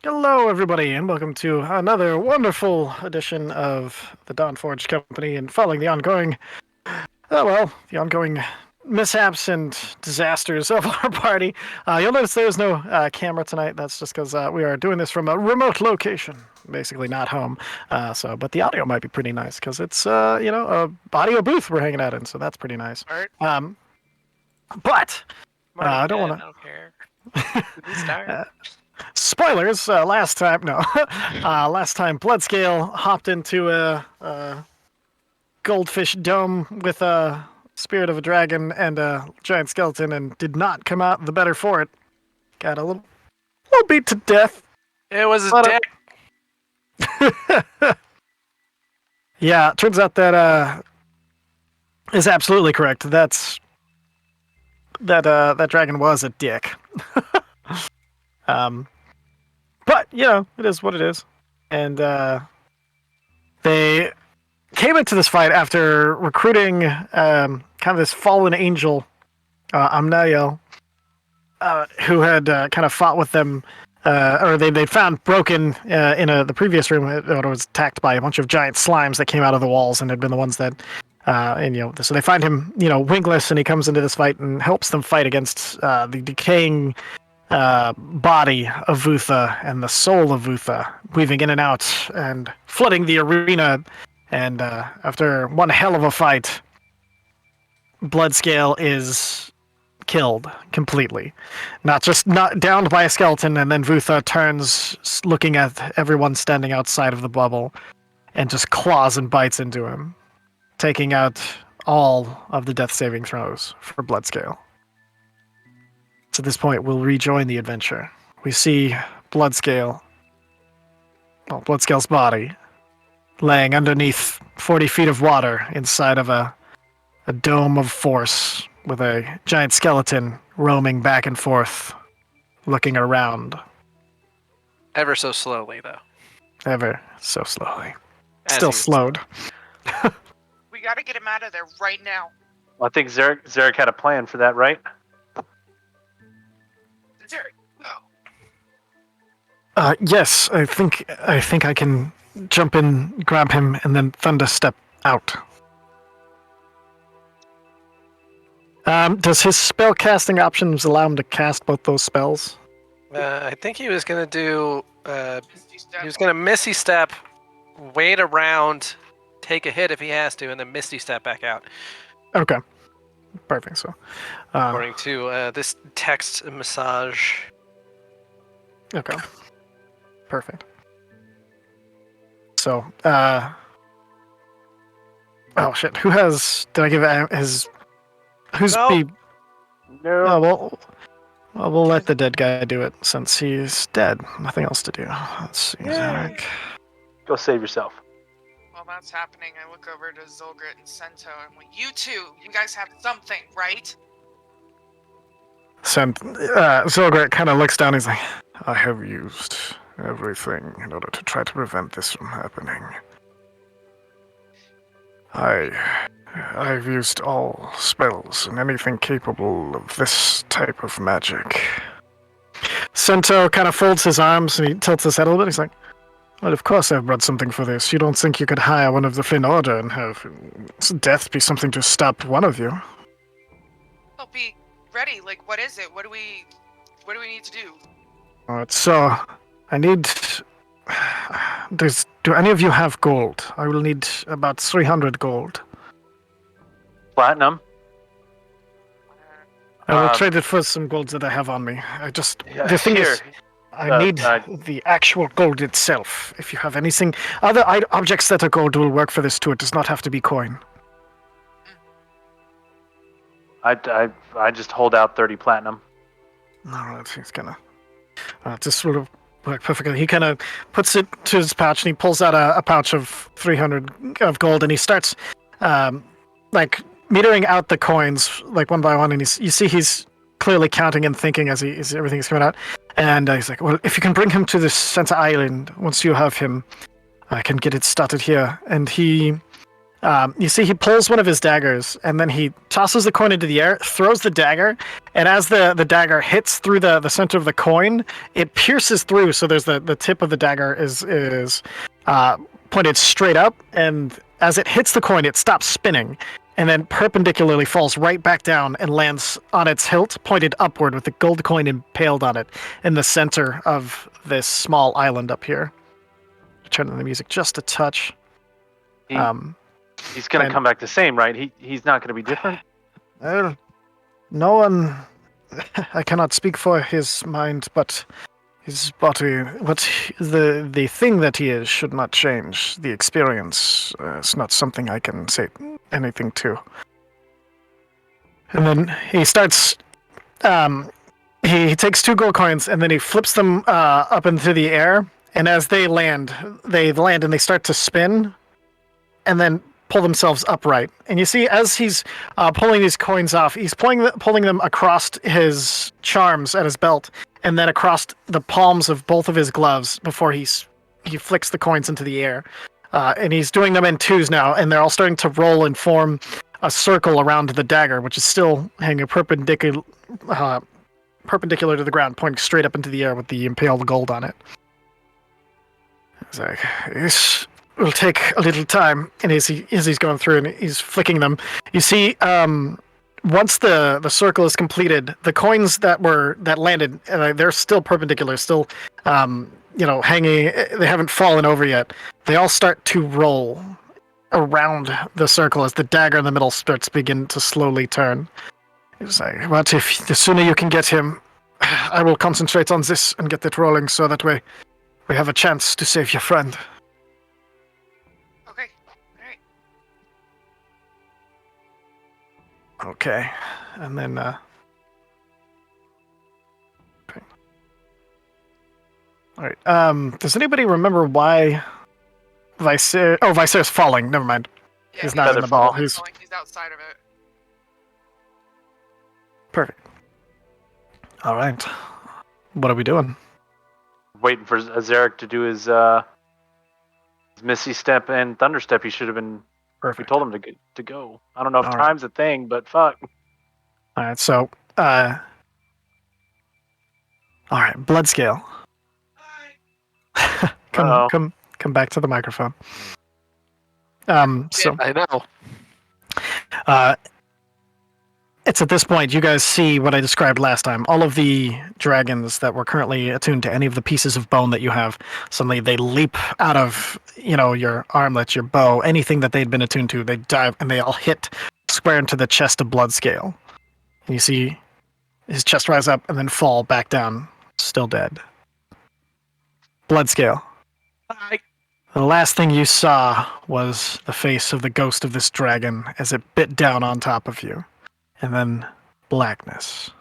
Hello, everybody, and welcome to another wonderful edition of the Dawnforged Company. And following the ongoing mishaps and disasters of our party, you'll notice there's no camera tonight. That's just because we are doing this from a remote location, basically not home. But the audio might be pretty nice because it's a audio booth we're hanging out in, so that's pretty nice. Art, Um, but I'm already I don't dead. want I don't care. Did we start? to. Spoilers. Last time, no. Last time, Bloodscale hopped into a goldfish dome with a spirit of a dragon and a giant skeleton, and did not come out the better for it. Got a little beat to death. It was a But, dick. Yeah, it turns out that is absolutely correct. That dragon was a dick. But it is what it is, and they came into this fight after recruiting kind of this fallen angel, Amnael, who had kind of fought with them, or they found broken in the previous room. It was attacked by a bunch of giant slimes that came out of the walls and had been the ones that, so they find him, wingless, and he comes into this fight and helps them fight against the decaying body of Vutha and the soul of Vutha, weaving in and out and flooding the arena. And after one hell of a fight, Bloodscale is killed completely. Not downed by a skeleton, and then Vutha turns, looking at everyone standing outside of the bubble, and just claws and bites into him, taking out all of the death saving throws for Bloodscale. So at this point, we'll rejoin the adventure. We see Bloodscale's body, laying underneath 40 feet of water inside of a dome of force with a giant skeleton roaming back and forth, looking around. Ever so slowly, though. Ever so slowly. As Still he was- slowed. We gotta get him out of there right now. Well, I think Zarek had a plan for that, right? Derek, go. Yes, I think I can jump in, grab him, and then thunder step out. Does his spell casting options allow him to cast both those spells? I think he was gonna do. Misty step. He was gonna Misty Step, wait around, take a hit if he has to, and then Misty Step back out. Okay. Perfect. So, According to this text massage. okay. Perfect. So, oh shit, did I give his, who's No. No. oh, we'll let the dead guy do it since he's dead. Nothing else to do. Let's see, Zarek. Go save yourself. While that's happening, I look over to Zolgrit and Sento and I'm like, you guys have something, right? Zolgret kind of looks down, he's like, I have used everything in order to try to prevent this from happening. I've used all spells and anything capable of this type of magic. Sento kind of folds his arms and he tilts his head a little bit. He's like, well, of course I've brought something for this. You don't think you could hire one of the Flynn Order and have death be something to stop one of you? I'll be ready. Like, what is it? What do we need to do? Alright, so I need... Do any of you have gold? I will need about 300 gold. Platinum. I will Um, trade it for some gold that I have on me. Yeah, The thing here. is, I need the actual gold itself. If you have anything, other objects that are gold will work for this too. It does not have to be coin. I just hold out 30 platinum. No, he's gonna. Just sort of work perfectly. He kind of puts it to his pouch and he pulls out a pouch of 300 of gold and he starts, like metering out the coins like one by one. And you see he's clearly counting and thinking as everything is coming out. And he's like, well, if you can bring him to this center island, once you have him, I can get it started here. And he You see, he pulls one of his daggers, and then he tosses the coin into the air, throws the dagger, and as the dagger hits through the center of the coin, it pierces through. So there's the tip of the dagger is pointed straight up, and as it hits the coin, it stops spinning, and then perpendicularly falls right back down and lands on its hilt, pointed upward, with the gold coin impaled on it in the center of this small island up here. Turning the music just a touch. He's going to and- come back the same, right? He's not going to be different. Well, no one. I cannot speak for his mind, but his body. But the thing that he is should not change. The experience is not something I can say anything to. And then he starts. He takes 2 gold coins and then he flips them up into the air. And as they land and they start to spin, and then pull themselves upright. And you see, as he's pulling these coins off, he's pulling them across his charms at his belt, and then across the palms of both of his gloves before he flicks the coins into the air. And he's doing them in 2s now, and they're all starting to roll and form a circle around the dagger, which is still hanging perpendicular to the ground, pointing straight up into the air with the impaled gold on it. It's like, this will take a little time. And as he's going through and he's flicking them, you see, once the circle is completed, the coins that landed, they're still perpendicular, still, hanging. They haven't fallen over yet. They all start to roll around the circle as the dagger in the middle starts to begin to slowly turn. It's like, but if the sooner you can get him, I will concentrate on this and get it rolling, so that way we have a chance to save your friend. Okay. All right. Okay, and then okay. All right. Does anybody remember why Viser? Oh, Viser's falling. Never mind. Yeah, He's not in the Featherfall. bubble. He's He's outside of it. perfect. All right. What are we doing? Waiting for Zarek to do his Misty Step and Thunder Step. He should have been. We Perfect. told him to go. I don't know if All right. time's a thing, but fuck. All right. So, all right. Blood scale. Uh-oh. Come back to the microphone. So I know. it's at this point you guys see what I described last time. All of the dragons that were currently attuned to any of the pieces of bone that you have, suddenly they leap out of, your armlet, your bow, anything that they'd been attuned to. They dive and they all hit square into the chest of Bloodscale. And you see his chest rise up and then fall back down, still dead. Bloodscale. The last thing you saw was the face of the ghost of this dragon as it bit down on top of you. And then blackness.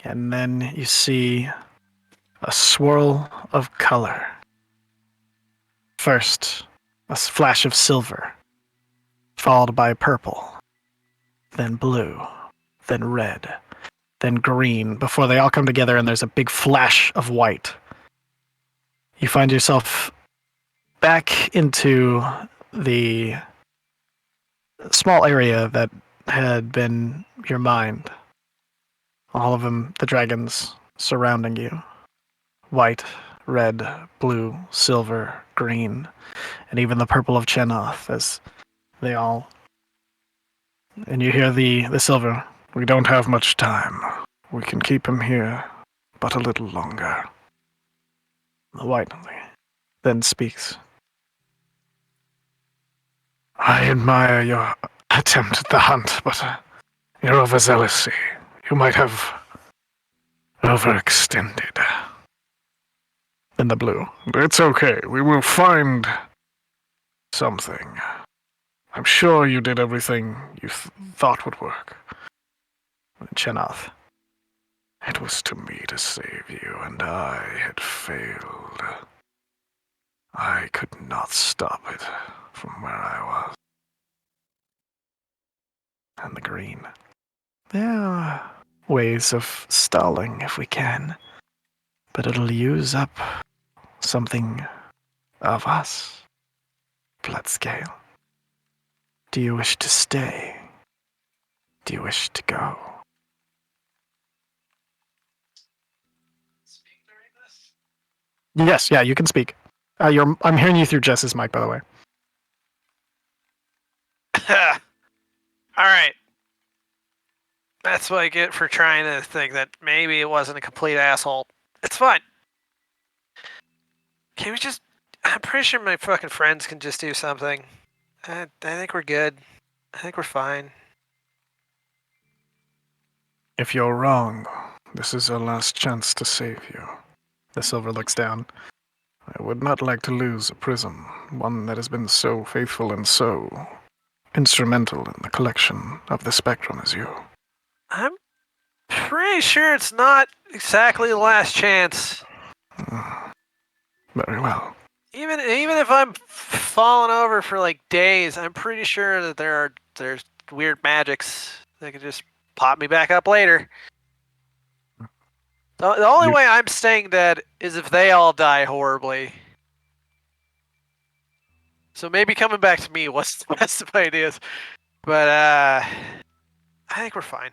And then you see a swirl of color. First, a flash of silver, followed by purple, then blue, then red, then green, before they all come together and there's a big flash of white. You find yourself back into the small area that had been your mind. All of them, the dragons surrounding you. White, red, blue, silver, green, and even the purple of Chenoth as they all... And you hear the silver. We don't have much time. We can keep him here but a little longer. The white then speaks. I admire your attempt at the hunt, but your overzealousy. You might have overextended. Then the blue. It's okay. We will find something. I'm sure you did everything you thought would work. Chenoth. It was to me to save you, and I had failed. I could not stop it from where I was. And the green. There are ways of stalling if we can, but it'll use up something of us. Bloodscale. Do you wish to stay? Do you wish to go? Yes, yeah, you can speak. I'm hearing you through Jess's mic, by the way. All right. That's what I get for trying to think that maybe it wasn't a complete asshole. It's fine. Can we just... I'm pretty sure my fucking friends can just do something. I think we're good. I think we're fine. If you're wrong, this is our last chance to save you. The Silver looks down. I would not like to lose a prism, one that has been so faithful and so instrumental in the collection of the spectrum as you. I'm pretty sure it's not exactly the last chance. Very well. Even if I'm falling over for like days, I'm pretty sure that there's weird magics that can just pop me back up later. The only way I'm staying dead is if they all die horribly. So maybe coming back to me was the best of ideas. But I think we're fine.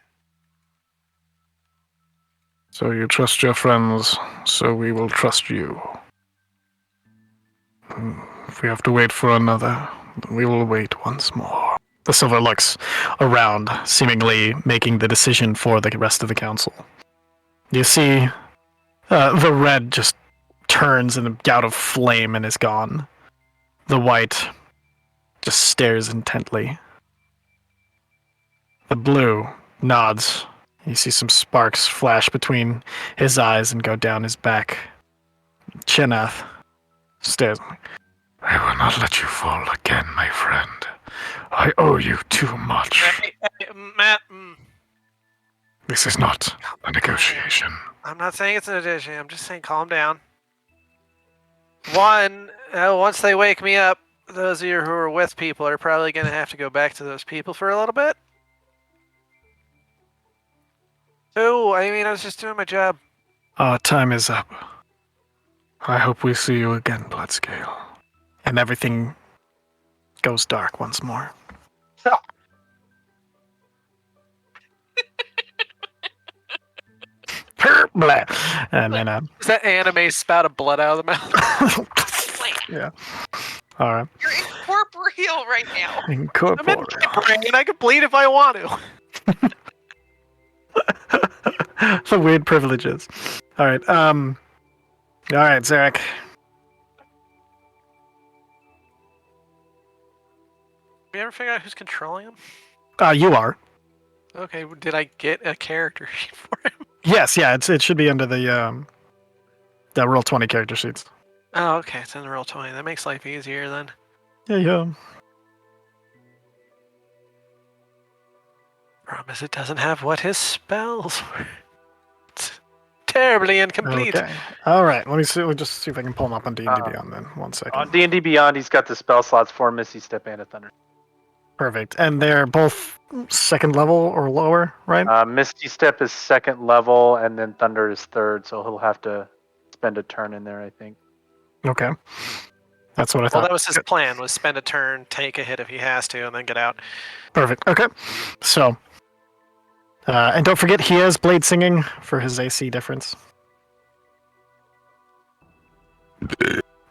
So you trust your friends, so we will trust you. If we have to wait for another, then we will wait once more. The Silver looks around, seemingly making the decision for the rest of the council. You see the red just turns in a gout of flame and is gone. The white just stares intently. The blue nods. You see some sparks flash between his eyes and go down his back. Cheneth stares. I will not let you fall again, my friend. I owe you too much. Hey, Matt, This is not a negotiation. I'm not saying it's an addition. I'm just saying calm down. One, once they wake me up, those of you who are with people are probably going to have to go back to those people for a little bit. Two, I mean, I was just doing my job. Our time is up. I hope we see you again, Bloodscale. And everything goes dark once more. Blah. And then, Is that anime spout of blood out of the mouth? yeah. All right. You're incorporeal right now. I'm Incorporeal. in I can bleed if I want to. The weird privileges. All right. All right, Zarek. You ever figure out who's controlling him? You are. Okay, did I get a character sheet for him? Yes, yeah. It should be under the roll 20 character sheets. Oh, okay, it's in the roll 20. That makes life easier then. Yeah. Promise it doesn't have what his spells were. It's terribly incomplete. Okay. All right. Let me see. We'll just see if I can pull them up on D&D Beyond then. 1 second. On D&D Beyond, he's got the spell slots for Misty Step and a Thunder. Perfect. And they're both second level or lower, right? Misty Step is second level, and then Thunder is third, so he'll have to spend a turn in there, I think. Okay. That's what I Well, thought. that was his plan, was spend a turn, take a hit if he has to, and then get out. Perfect. Okay. So, and don't forget he has Blade Singing for his AC difference.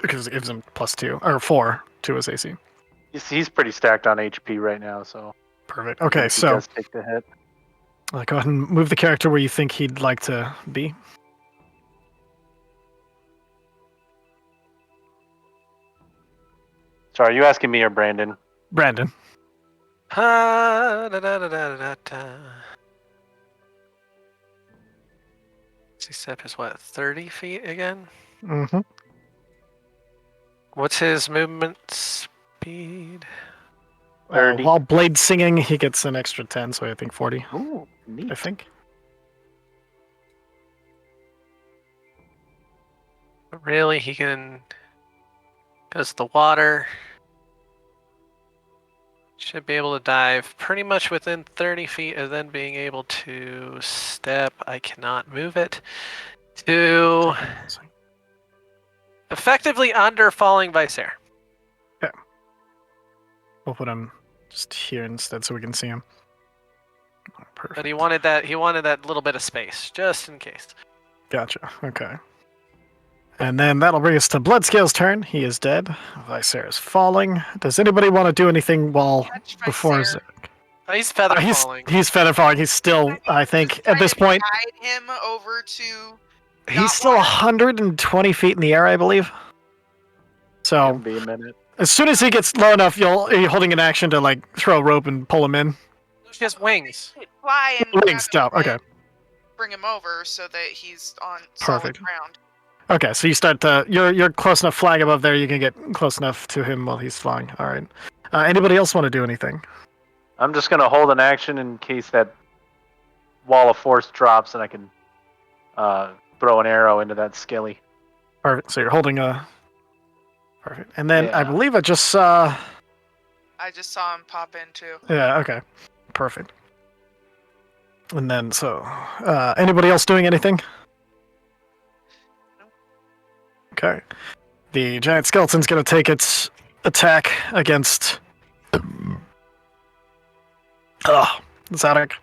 Because it gives him +2, or 4 to his AC. He's pretty stacked on HP right now, so Perfect. Okay, he so does take the hit. go ahead and move the character where you think he'd like to be. Sorry, are you asking me or Brandon? Brandon. Step is what, 30 feet again? Mm-hmm. What's his movement speed? 30. While Blade Singing, he gets an extra 10, so I think 40. Ooh, neat. I think. But really, he can... Goes to the water. Should be able to dive pretty much within 30 feet of then being able to step. I cannot move it. To effectively under falling vice air. We'll put him just here instead so we can see him. Perfect. But he wanted that little bit of space, just in case. Gotcha. Okay. And then that'll bring us to Bloodscale's turn. He is dead. Visera's falling. Does anybody want to do anything Catch before Visera. Oh, he's feather he's falling. he's feather falling. He's still, I think, Just at try this to point, guide him over to. he's still water. 120 feet in the air, I believe. So Give me a minute. as soon as he gets low enough, you're holding an action to like throw a rope and pull him in. She has wings. Fly and Wings, grab him okay. and bring him over so that he's on solid Perfect. ground. Okay, so you start to you're close enough flying above there. You can get close enough to him while he's flying. All right. Anybody else want to do anything? I'm just gonna hold an action in case that wall of force drops, and I can throw an arrow into that skilly. Perfect. So you're holding a. Perfect. And then I Yeah. believe I just saw. I just saw him pop in too. Yeah. Okay. Perfect. And then so, anybody else doing anything? Okay. The giant skeleton's gonna take its attack against. Zadok.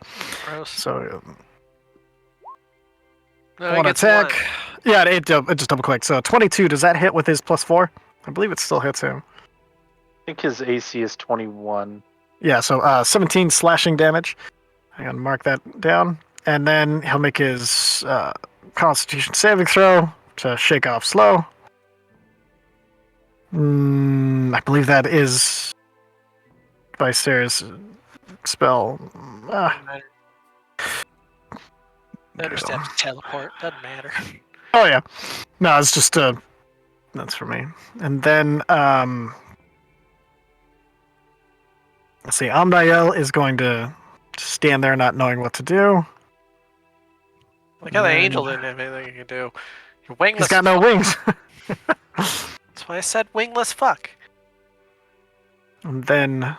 Gross. So No, he one gets attack. one. Yeah, it just double clicked. So 22. Does that hit with his +4? I believe it still hits him. I think his AC is 21. Yeah. So 17 slashing damage. I'm gonna mark that down, and then he'll make his Constitution saving throw to shake off slow. I believe that is Visera's spell. Doesn't matter. Thunderstep's teleport. Doesn't matter. Oh yeah, no, it's just that's for me. And then let's see, Amnael is going to stand there not knowing what to do. Look how the And angel didn't have anything he could do. You're wingless. He's got no wings. That's why I said wingless fuck. And then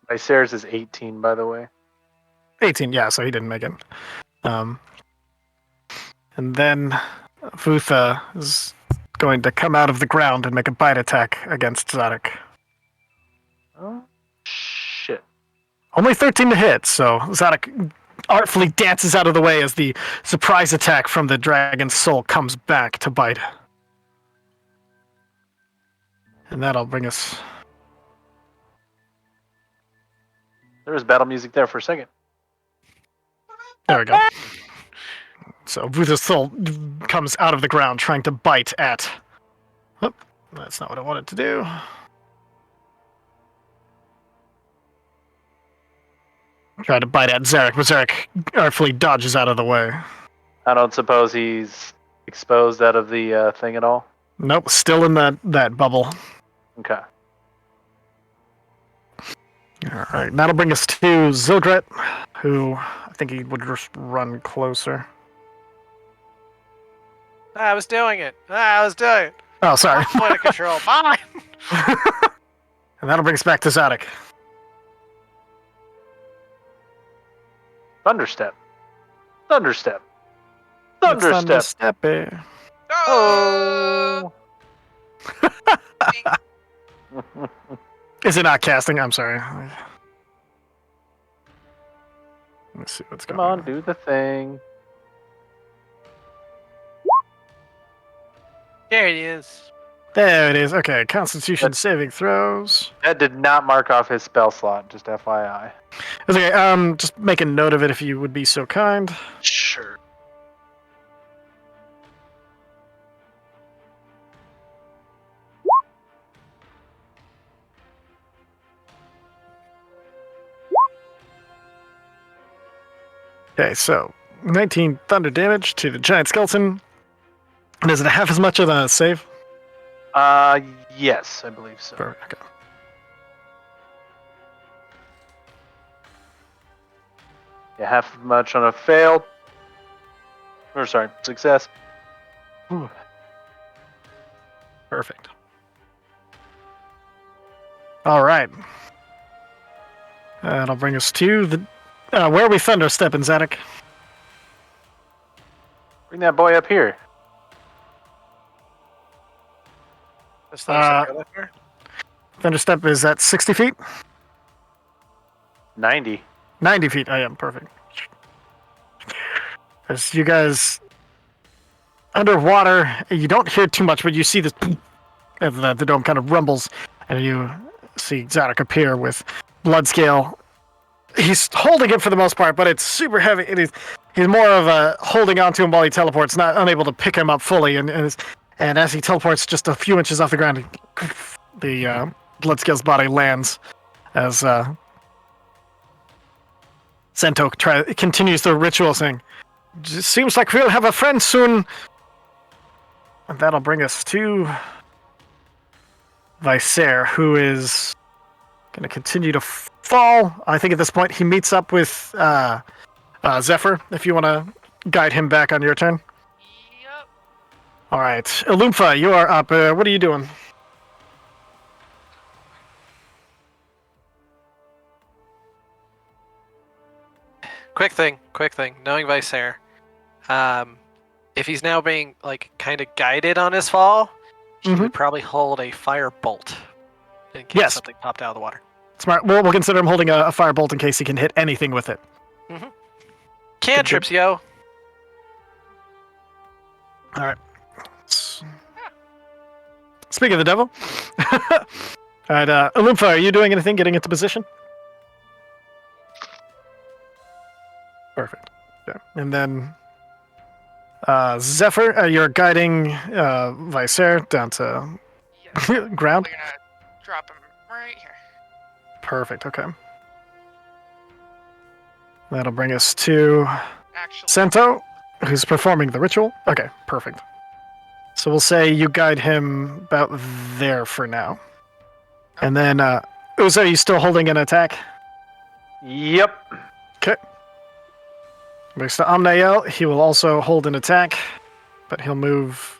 Visera's is 18, by the way. 18, yeah, so he didn't make it. And then Vutha is going to come out of the ground and make a bite attack against Zadok. Oh, shit. Only 13 to hit, so Zadok artfully dances out of the way as the surprise attack from the dragon's soul comes back to bite. And that'll bring us. There was battle music there for a second. There we go. So Vutha's soul comes out of the ground trying to bite at. Oh, that's not what I wanted to do. Try to bite at Zarek, but Zarek artfully dodges out of the way. I don't suppose he's exposed out of the thing at all? Nope, still in that bubble. Okay. Alright, that'll bring us to Zilgret, who I think he would just run closer. I was doing it. I was doing it. Oh, sorry. Point of control. Mine. And that'll bring us back to Zadok. Thunderstep. Thunderstep. Thunderstep. Thunderstep. Oh! Is it not casting? I'm sorry. Let me see what's Come going on, do the thing. There it is. There it is. Okay, Constitution saving throws. That did not mark off his spell slot, just FYI. It's okay. Just make a note of it if you would be so kind. Sure. Okay, so 19 thunder damage to the giant skeleton. And is it half as much of a save? Yes, I believe so. Perfect. Okay. Yeah, half as much on a failed. Or sorry, success. Perfect. All right. That'll bring us to the. Where are we thunderstepping, Zadok? Bring that boy up here. This thing's not good up here. Thunderstep is at 60 feet? 90. 90 feet. I am perfect. As you guys underwater, you don't hear too much, but you see this. The dome kind of rumbles, and you see Zadok appear with Bloodscale. He's holding it for the most part, but it's super heavy. He's more of a holding onto him while he teleports, not unable to pick him up fully. And as he teleports just a few inches off the ground, the Bloodscale's body lands as Sento continues the ritual, saying, "Seems like we'll have a friend soon." And that'll bring us to Viser, who is going to continue to fall. I think at this point he meets up with Zephyr, if you want to guide him back on your turn. Yep. All right. Illumpha, you are up. What are you doing? Quick thing. Knowing Viser, if he's now being like kind of guided on his fall, he would probably hold a fire bolt in case something popped out of the water. Smart. We'll consider him holding a fire bolt in case he can hit anything with it. Cantrips, yo. All right. Speaking of the devil. All right, Illumpha, are you doing anything getting into position? Perfect. Yeah. And then Zephyr, you're guiding Viser down to ground. We're gonna drop him right here. Perfect. Okay. That'll bring us to Actually, Sento, who's performing the ritual. Okay, perfect. So we'll say you guide him about there for now. And then, Uzo, are you still holding an attack? Yep. Okay. Next to Omnael, he will also hold an attack, but he'll move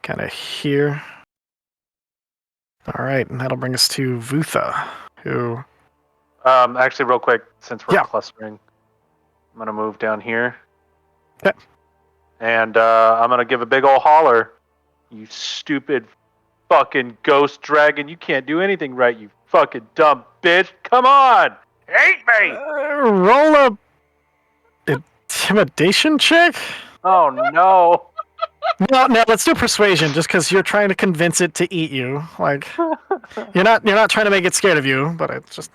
kind of here. All right, and that'll bring us to Vutha, who... Actually, real quick, since we're Yeah. clustering, I'm gonna move down here. Okay. And I'm gonna give a big ol' holler. You stupid fucking ghost dragon! You can't do anything right. You fucking dumb bitch! Come on, hate me! roll a intimidation check? Oh no! No, let's do persuasion, just because you're trying to convince it to eat you. Like, you're not trying to make it scared of you, but it's just...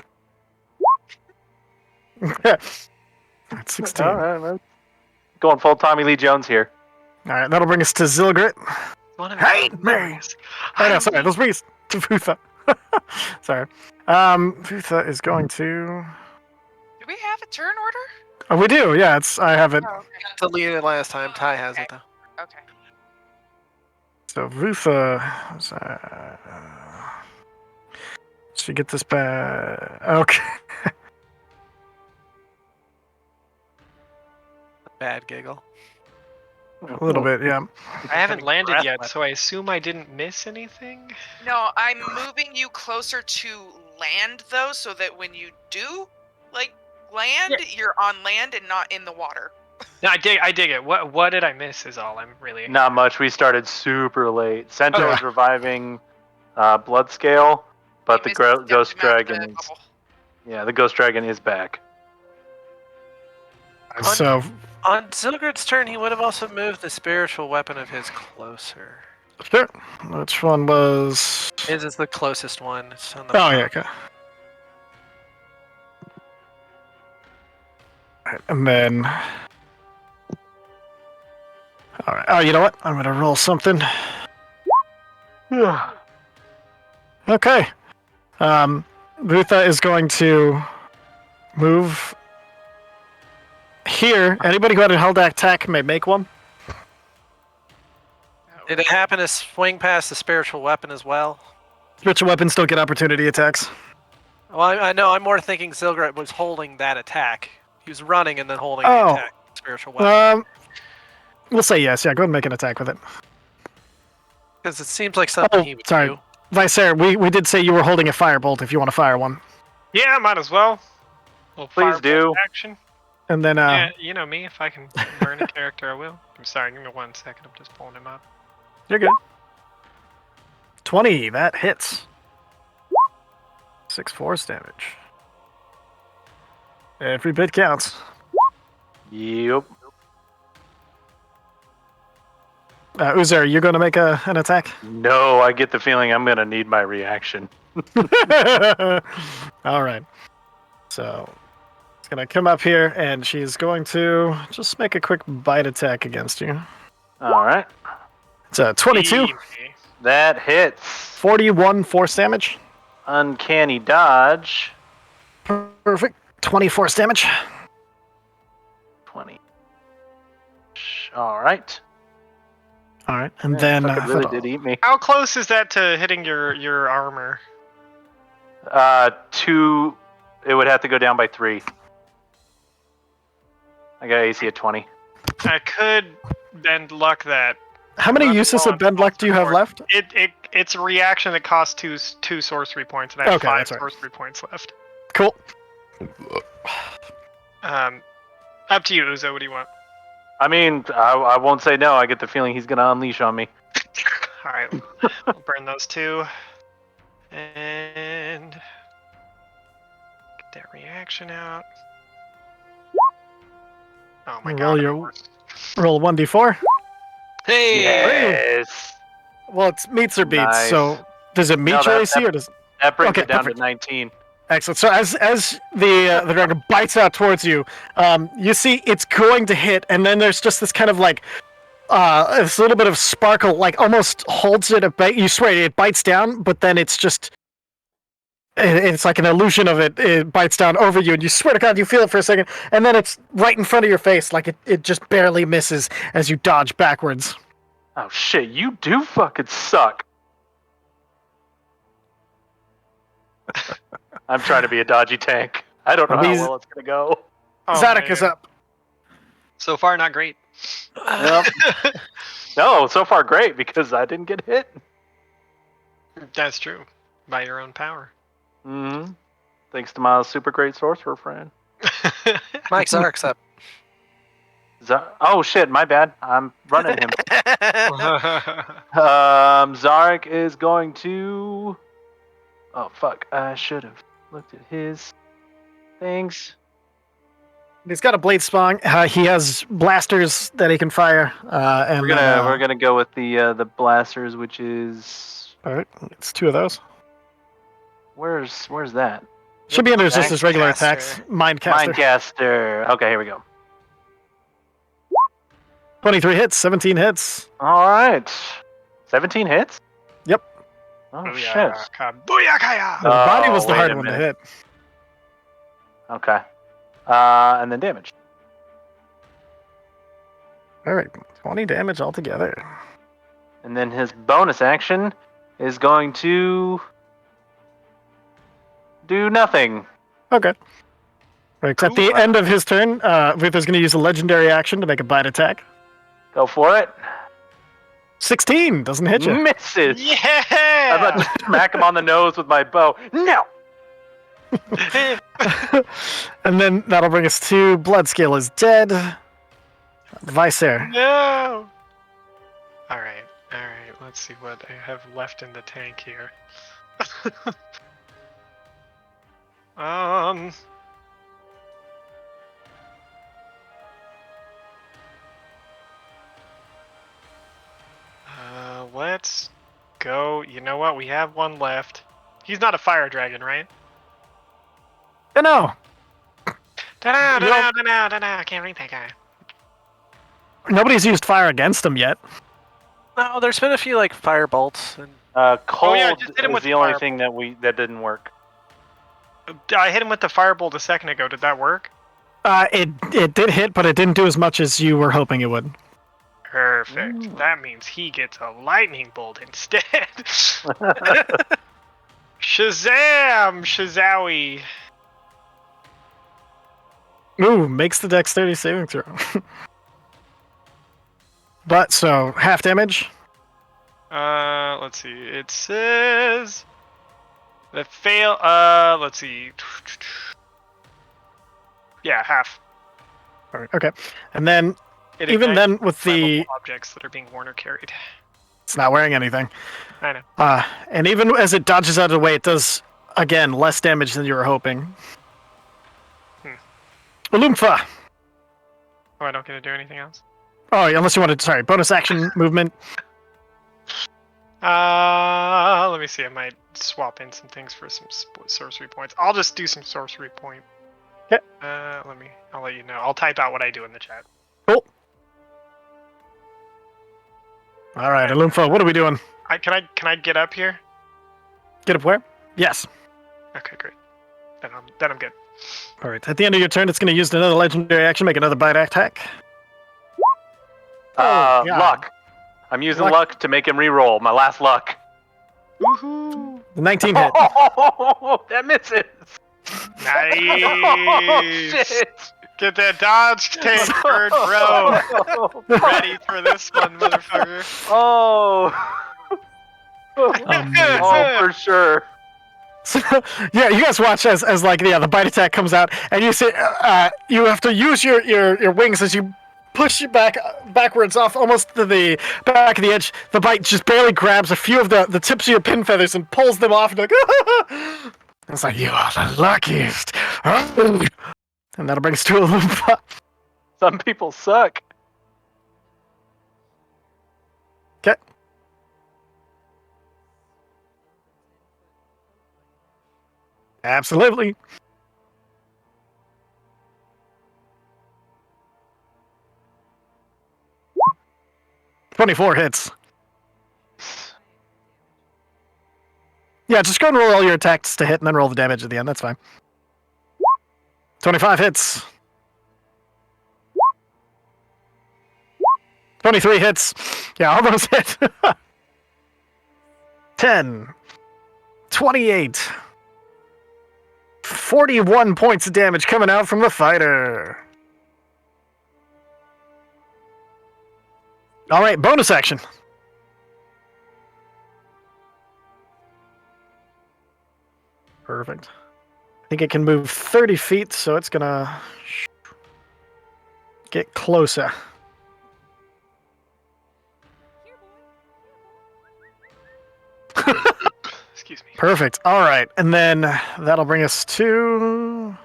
That's 16. All right, man. Going full Tommy Lee Jones here. All right, that'll bring us to Zilgrit. Hate me! Oh, no, sorry, let's bring us to Vutha. Sorry. Vutha is going to... do we have a turn order? Oh, we do, yeah, I have it. Oh, okay. Deleted last time. Ty has it though. Okay. So Vutha... should get this back... Okay. Bad giggle. A little bit, yeah. I haven't landed breath yet, weapon. so I assume I didn't miss anything? No, I'm moving you closer to land though, so that when you do land, you're on land and not in the water. No, I dig it. What did I miss is all I'm really... Not much. We started super late. Sento is reviving Bloodscale, but You the missed Ghost stepped him out of Dragon the is... bubble. Yeah, the Ghost Dragon is back. So, On Zilgrit's turn, he would have also moved the spiritual weapon of his closer. sure. Which one was... His is the closest one. It's on the Oh, yeah, okay. Alright, and then... Alright, oh, you know what? I'm gonna roll something. Okay. Vutha is going to move here. Anybody who had a held attack may make one. Did it happen to swing past the spiritual weapon as well? Spiritual weapons don't get opportunity attacks. Well, I know. I'm more thinking Zilgrit was holding that attack. He was running and then holding the Oh. attack. Spiritual weapon. We'll say yes. Yeah, go ahead and make an attack with it. Because it seems like something he would sorry. do. Vicer, we did say you were holding a firebolt if you want to fire one. Yeah, might as well. Please do. Action. And then Yeah, you know me. If I can learn a character, I will. I'm sorry. Give me 1 second. I'm just pulling him up. you're good. 20, that hits. 6 force damage. Every bit counts. Yep. Uzer, you going to make an attack? No, I get the feeling I'm gonna need my reaction. All right. So it's going to come up here, and she's going to just make a quick bite attack against you. All right. It's a 22, Easy. That hits. 41 force damage. Uncanny dodge. Perfect. 20 force damage. 20. All right. All right, and Man, then fucking really did eat me. How close is that to hitting your armor? 2. It would have to go down by 3. I got AC at 20. I could bend luck that. how many Running uses low of on bend luck do you have support. left? It's a reaction that costs two sorcery points, and I have Okay, 5 that's right. sorcery points left. Cool. Up to you, Uzo. What do you want? I mean, I won't say no. I get the feeling he's gonna unleash on me. All right, I'll burn those 2, and get that reaction out. Oh my Roll god! your- of course. Roll 1d4. Hey! Yes. Well, it's meets or beats. Nice. So does it meet No, your that- AC or does? That brings Okay, it down perfect. to 19. Excellent. So as the dragon bites out towards you, you see it's going to hit, and then there's just this kind of like this little bit of sparkle, like almost holds it a bit. You swear it bites down, but then it's just it's like an illusion of it. It bites down over you, and you swear to God you feel it for a second, and then it's right in front of your face, like it just barely misses as you dodge backwards. Oh shit, you do fucking suck. I'm trying to be a dodgy tank. I don't know how These- well it's gonna go. Oh, Zadok man. is up. So far, not great. Yep. No, so far great because I didn't get hit. That's true. By your own power. Mm-hmm. Thanks to my super great sorcerer friend. Mike Zark's up. Oh shit, my bad. I'm running him. Zarek is going to. Oh fuck! I should have looked at his things. He's got a blade spawn. He has blasters that he can fire. And We're gonna go with the blasters, which is All right, it's 2 of those. where's that? Should be under just his regular Mindcaster. attacks. Mindcaster. Mindcaster. Okay, here we go. 23 hits, 17 hits. All right, 17 hits. Yep. Oh shit. Booyaka! Booyakaya! The body Oh, was the wait hard a one to minute. hit. Okay. And then damage. All right, 20 damage altogether. And then his bonus action is going to do nothing. Okay. Right, at the end of his turn, Vutha's going to use a legendary action to make a bite attack. Go for it. 16 doesn't hit you. Misses. Yeah! I'm about to smack him on the nose with my bow. No. And then that'll bring us to Bloodscale is dead. Vicer. No! Alright, let's see what I have left in the tank here. Let's go. You know what? We have one left. He's not a fire dragon, right? No, I can't read that guy. nobody's used fire against him yet. No, there's been a few like fire bolts and Cold just hit him is with the only fire. thing that didn't work. I hit him with the firebolt a second ago. Did that work? It did hit, but it didn't do as much as you were hoping it would. Perfect. Ooh. That means he gets a lightning bolt instead. Shazam! Shazowie! Ooh, makes the dexterity saving throw. But so half damage. Let's see. It says the fail. Let's see. Yeah, half. All right, okay. And then It even ignites then with the flammable objects that are being worn or carried. it's not wearing anything. I know. And even as it dodges out of the way, it does again less damage than you were hoping. Oolumfa. Oh, I don't get to do anything else. Oh, unless you wanted, sorry, bonus action movement. Let me see. I might swap in some things for some sorcery points. I'll just do some sorcery point. Okay. I'll let you know. I'll type out what I do in the chat. Cool. All right, Oolumfa, what are we doing? Can I get up here? Get up where? Yes. Okay, great. Then I'm good. All right. At the end of your turn, it's going to use another legendary action, make another bite attack. God. Luck. I'm using Luck. luck to make him re-roll. My last luck. Woohoo! The 19 hit. Oh, that misses. Nice. Oh, shit. Get that dodge tank, bird, bro. Ready for this one, motherfucker. Oh. Amazing. Oh, for sure. So, yeah, you guys watch as like the bite attack comes out, and you see you have to use your wings as you push you backwards off almost to the back of the edge. The bite just barely grabs a few of the tips of your pin feathers and pulls them off. And like, it's like, you are the luckiest. And that'll bring us to a loop. Some people suck. Okay. Absolutely. $24 hits. Yeah, just go and roll all your attacks to hit and then roll the damage at the end. That's fine. 25 hits. 23 hits. Yeah, all those hit. 10. 28. 41 points of damage coming out from the fighter. All right, bonus action. Perfect. I think it can move 30 feet, so it's gonna get closer. Excuse me. Perfect. All right, and then that'll bring us to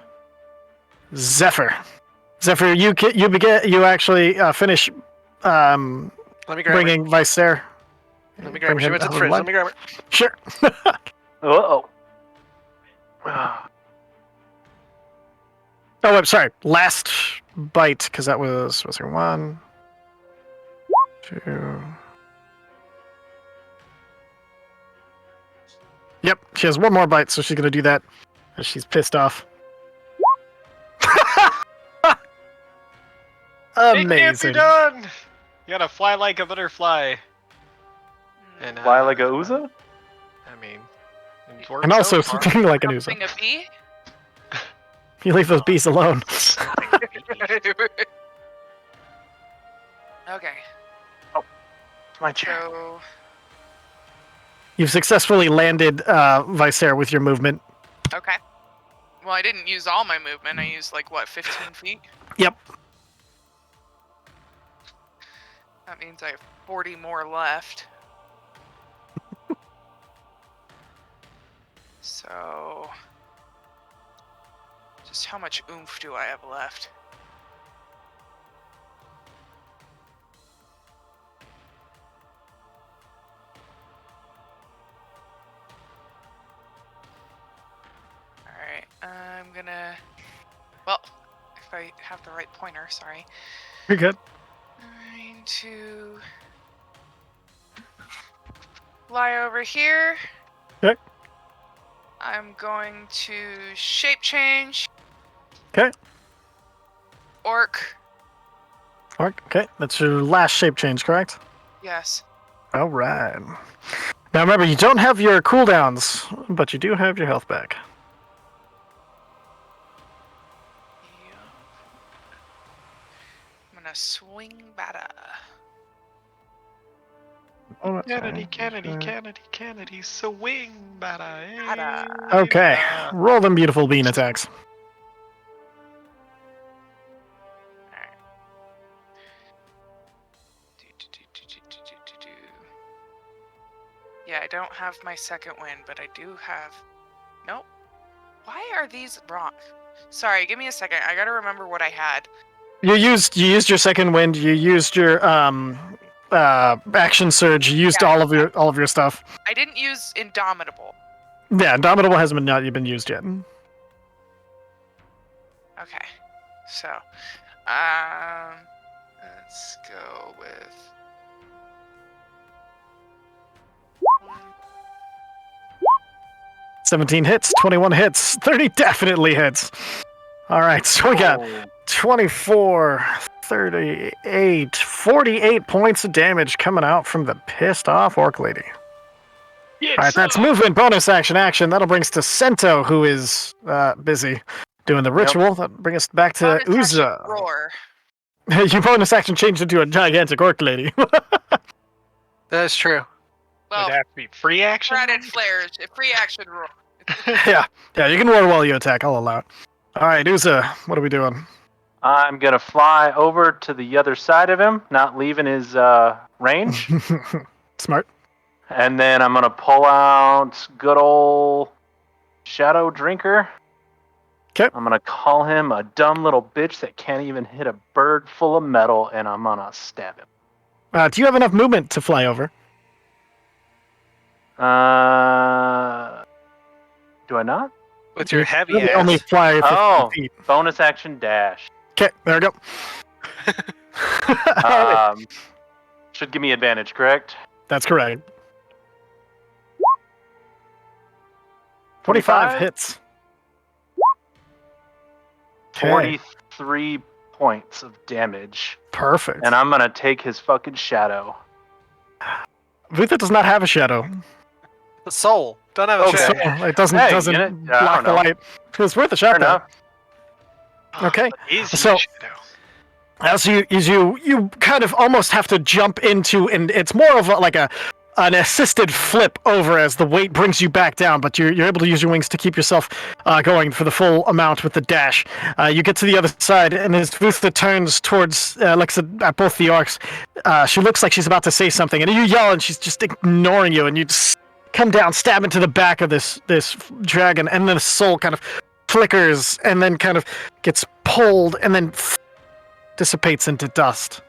Zephyr. Zephyr, you actually finish Let me grab her. bringing Vicer. Let me grab her. She went to the fridge. Let me grab her. Sure. Uh-oh. Oh, I'm sorry. Last bite, because that was there 1, 2. Yep, she has one more bite, so she's gonna do that. As she's pissed off. It can't be Amazing. done. You gotta fly like a butterfly. And Fly like a Uza? I mean, it worked And also so far. something like an Uzo. Something a bee? You leave those bees alone. Okay, My chair. so You've successfully landed Vicer with your movement. okay. Well, I didn't use all my movement. I used like what, 15 feet? Yep. That means I have 40 more left. So, just how much oomph do I have left? Alright, I'm gonna... Well, if I have the right pointer, sorry. You're good. Going to fly over here. Okay. I'm going to shape change. Okay. Orc. Okay, that's your last shape change, correct? Yes. All right. Now remember, you don't have your cooldowns, but you do have your health back. Yep. I'm gonna swing batter. Kennedy, swing, bada. Bada. Okay, roll them beautiful bean attacks. I don't have my second wind, but I do have... Nope. Why are these wrong? Sorry, give me a second. I gotta remember what I had. You used your second wind. You used your action surge. You used Yeah. all of your stuff. I didn't use Indomitable. Yeah, Indomitable hasn't been used yet. Okay. So, let's go with... 17 hits, 21 hits, 30 definitely hits. All right, so we got 24, 38, 48 points of damage coming out from the pissed off orc lady. Yes. All right, that's movement, bonus action. That'll bring us to Sento, who is busy doing the ritual. That brings us back to bonus action Uza. roar. Your bonus action changed into a gigantic orc lady. That's true. Well, Would that be free action? credit flares, free action roar. yeah, you can roar while you attack. I'll allow it. All right, Uza, what are we doing? I'm gonna fly over to the other side of him, not leaving his range, Smart. and then I'm gonna pull out good old Shadow Drinker. 'Kay. I'm gonna call him a dumb little bitch that can't even hit a bird full of metal, and I'm gonna stab him. Do you have enough movement to fly over? Do I not? With your heavy You ass. only fly 15 Oh. feet. Bonus action dash. Okay, there we go. Should give me advantage, correct? That's correct. 25 hits. 'Kay, 43 points of damage. perfect. And I'm gonna take his fucking shadow. Vutha does not have a shadow. The soul. Don't have a Okay. So shadow. it doesn't Hey, doesn't you know, I block don't the know. light. It's worth a Fair shot though. enough. Okay, Easy so- shadow. As you kind of almost have to jump into, and it's more of an assisted flip over as the weight brings you back down, but you're able to use your wings to keep yourself going for the full amount with the dash. You get to the other side, and as Vutha turns towards looks at both the orcs, she looks like she's about to say something, and you yell, and she's just ignoring you, and you just come down, stab into the back of this dragon, and then the soul kind of flickers, and then kind of gets pulled, and then dissipates into dust.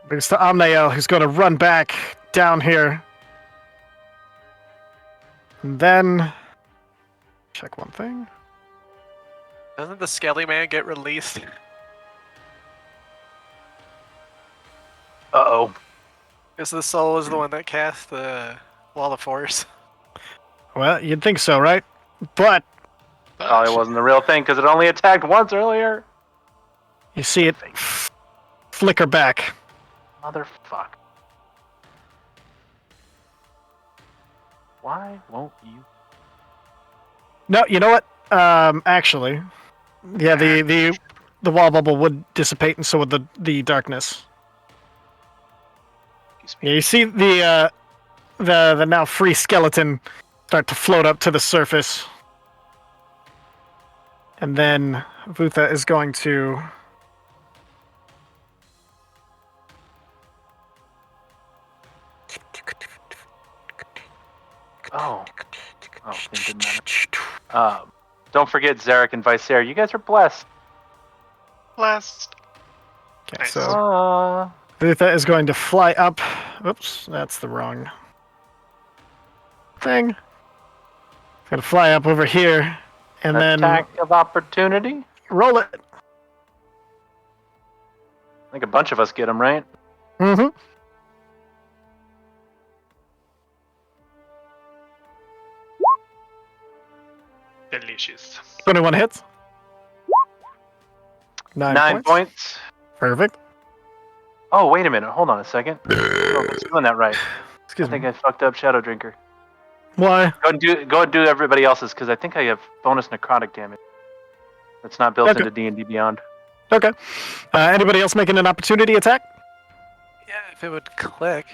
Brings to Amnael, who's going to run back down here. And then... check one thing. Doesn't the Skelly Man get released? Uh-oh. Because the soul is the one that cast the Wall of Force. Well, you'd think so, right? But Probably wasn't the real thing, because it only attacked once earlier. you see it flicker back. Motherfucker. Why won't you? No, you know what? Actually, yeah, the wall bubble would dissipate, and so would the darkness. Yeah, you see the now free skeleton start to float up to the surface, and then Vutha is going to. Oh, it didn't matter. Don't forget Zarek and Visair. You guys are blessed. Blessed. Okay, Nice. so Vutha is going to fly up. Oops, that's the wrong thing. Gonna fly up over here, and Attack of opportunity. then roll it. I think a bunch of us get them, right? Mm-hmm. Delicious. 21 hits. 9 points. points. Perfect. Oh, wait a minute. Hold on a second. Oh, I was doing that right. Excuse I think me. I fucked up Shadow Drinker. Why? Go and do everybody else's, because I think I have bonus necrotic damage. That's not built Okay. into D&D Beyond. Okay. Anybody else making an opportunity attack? Yeah, if it would click.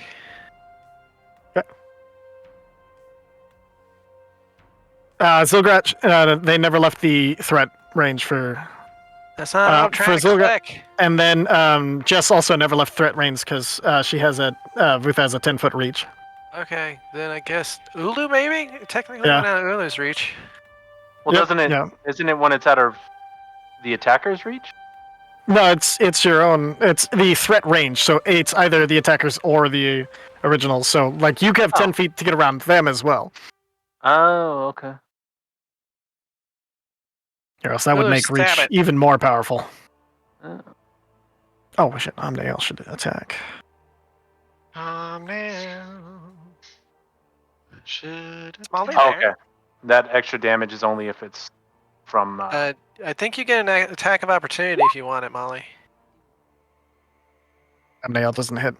Zilgrat, they never left the threat range for That's not what I'm trying to Zilga- click. And then Jess also never left threat range because she has Ruth has a 10-foot reach. Okay, then I guess Ulu maybe? Technically Yeah. we're not Ulu's reach. Well, Yep, doesn't it? yeah. Isn't it when it's out of the attacker's reach? No, it's your own. It's the threat range, so it's either the attackers or the originals. So like you have 10 feet to get around them as well. Oh, okay. Or else that would make stab reach it. even more powerful. Oh. Oh shit! Omniel should attack. Now. Should Molly Oh, there? okay. That extra damage is only if it's from. I think you get an attack of opportunity if you want it, Molly. Omniel doesn't hit.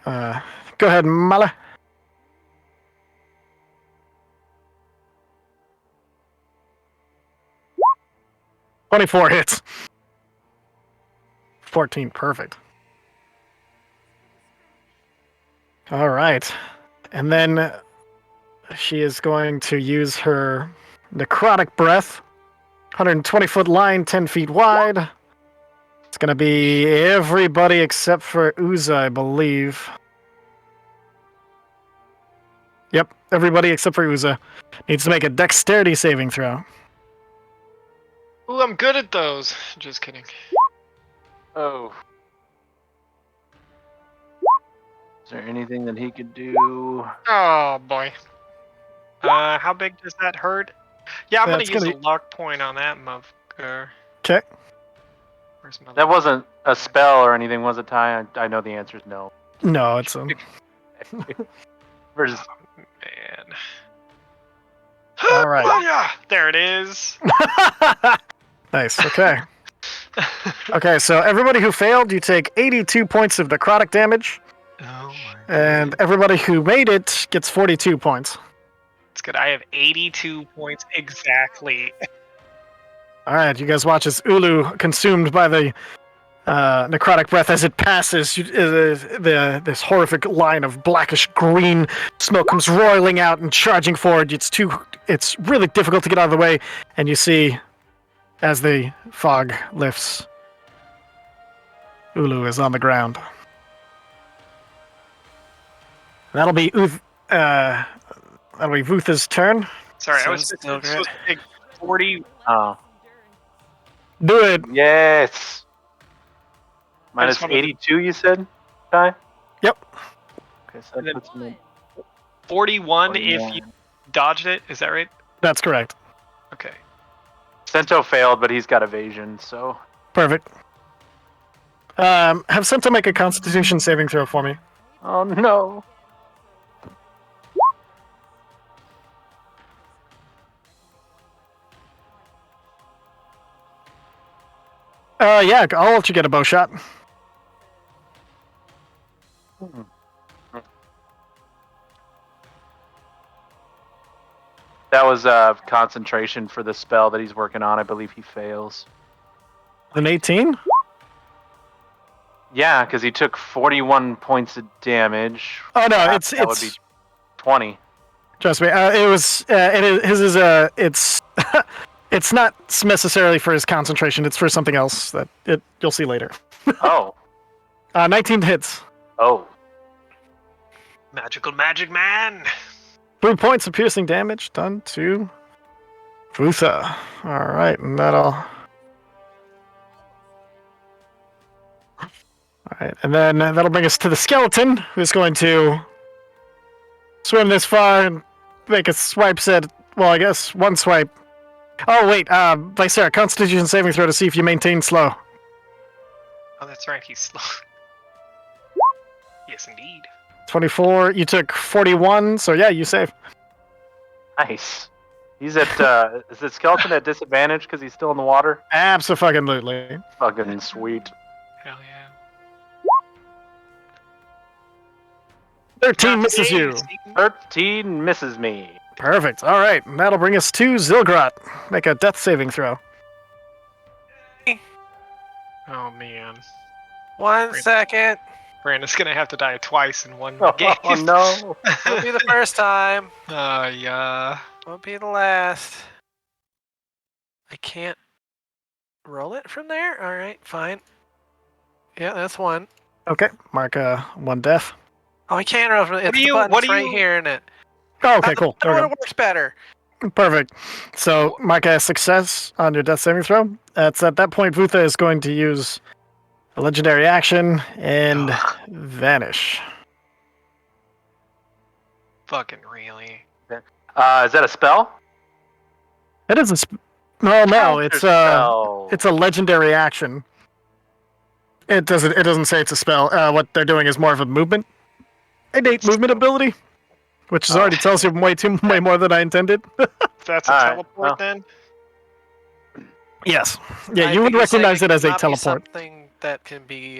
Go ahead, Mala. "24 hits. 14, perfect. All right. And then she is going to use her necrotic breath. 120-foot line, 10 feet wide. It's going to be everybody except for Uza, I believe. Yep, everybody except for Uza needs to make a dexterity saving throw. Ooh, I'm good at those. Just kidding. Oh. Is there anything that he could do? Oh boy. How big does that hurt? Yeah, I'm That's gonna use gonna a luck point on that motherfucker. Okay. Where's my That luck? wasn't a spell or anything, was it, Ty? I know the answer is no. No, it's Versus. Oh, man. All right. Oh, yeah, there it is. Nice. Okay. Okay, so everybody who failed, you take 82 points of necrotic damage, Oh my and everybody who made it gets 42 points. It's good. I have 82 points exactly. All right, you guys watch as Ulu, consumed by the necrotic breath as it passes, this horrific line of blackish green smoke comes roiling out and charging forward. It's really difficult to get out of the way, and you see, as the fog lifts, Ulu is on the ground. That'll be Vutha's turn. Sorry, I So was it's supposed still to take 40. Oh. Do it. Yes! Minus wanted to- 82, you said, Ty? Yep. Okay, so that puts him in 41 if 41. you dodged it. Is that right? That's correct. Okay. Sento failed, but he's got evasion, so. Perfect. Have Sento make a Constitution saving throw for me. Oh no. Yeah, I'll let you get a bow shot. That was concentration for the spell that he's working on. I believe he fails. An 18? Yeah, because he took 41 points of damage. Oh no, that would be 20. Trust me. It's it's not necessarily for his concentration. It's for something else that you'll see later. Oh. 19 hits. Oh. Magical magic man. 3 points of piercing damage done to Vutha. All right, and that'll. All right, and then that'll bring us to the skeleton, who's going to swim this far and make a swipe. Well, I guess one swipe. Oh wait, Vicera, Constitution saving throw to see if you maintain slow. Oh, that's right. He's slow. Yes, indeed. 24. You took 41, so yeah, you save. Nice. He's at, is the skeleton at disadvantage because he's still in the water? Absolutely. Fucking sweet. Hell yeah. 13 misses you. 13 misses me. Perfect. All right, and that'll bring us to Zilgrat. Make a death saving throw. Oh man. 1 second. Brandon's gonna have to die twice in one Oh, game. no. Won't be the first time. Yeah. Won't be the last. I can't roll it from there. All right, fine. Yeah, that's one. Okay, mark one death. Oh, I can't roll from it. It's do the you- button what do right you- here, isn't it? Oh, okay, cool. That There we one go. works better. Perfect. So mark a success on your death saving throw. It's at that point Vutha is going to use a legendary action and vanish. Fucking really. Is that a spell? It is a no, it's Counterspell. it's a legendary action. It doesn't say it's a spell. What they're doing is more of a movement, innate movement ability, which is already tells you way more than I intended. That's a All right, teleport well. then? Yes. Yeah, I you would think he's saying recognize it as a cannot be teleport. Something that can be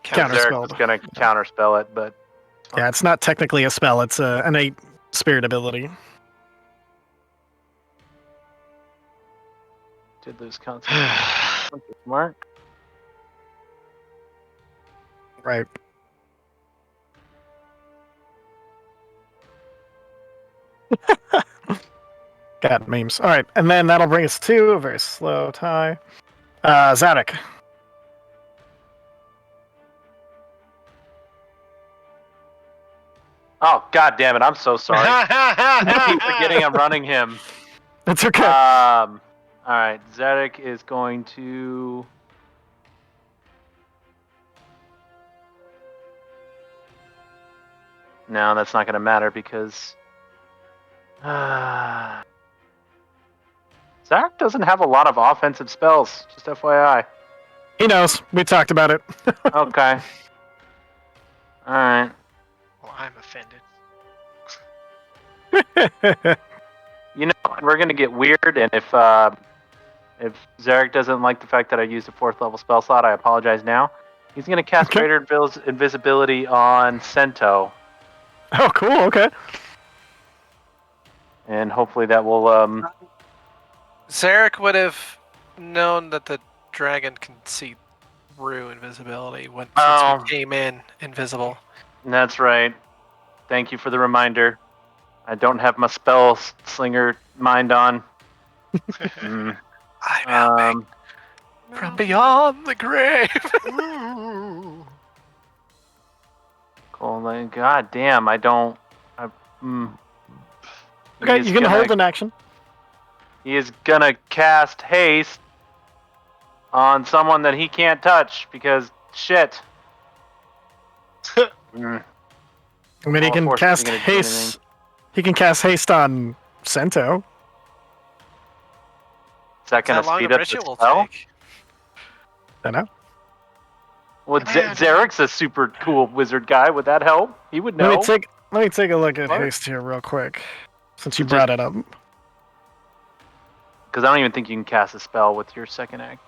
Counter- Zarek was Counterspelled. gonna counterspell it, but Yeah, it's not technically a spell. It's an innate spirit ability. did lose concentration. Mark. Right. Got memes. All right, and then that'll bring us to a very slow tie. Zadok. Oh god damn it! I'm so sorry. I keep forgetting I'm running him. That's okay. All right, Zedek is going to. No, that's not going to matter because. Zarek doesn't have a lot of offensive spells, just FYI. He knows. We talked about it. Okay. Alright. Well, I'm offended. You know, we're going to get weird, and if Zarek doesn't like the fact that I used a 4th level spell slot, I apologize now. He's going to cast Okay. Greater Invisibility on Sento, Oh, cool. Okay. and hopefully that will. Zarek would have known that the dragon can see through invisibility since Oh. we came in invisible. That's right. Thank you for the reminder. I don't have my spell slinger mind on. Mm. I'm helping from beyond the grave. Cool. Like, God damn, I don't. He Okay, is you can gonna- hold an action. He is gonna cast haste on someone that he can't touch because shit. Mm. I mean, he All can forces cast are gonna do haste. He can cast haste on Sento. Is that gonna How long speed a up the ritual spell? take? I know. Well, Zarek's a super cool wizard guy. Would that help? He would know. Let me take a look at What? haste here real quick, since you Just- brought it up. Because I don't even think you can cast a spell with your second act.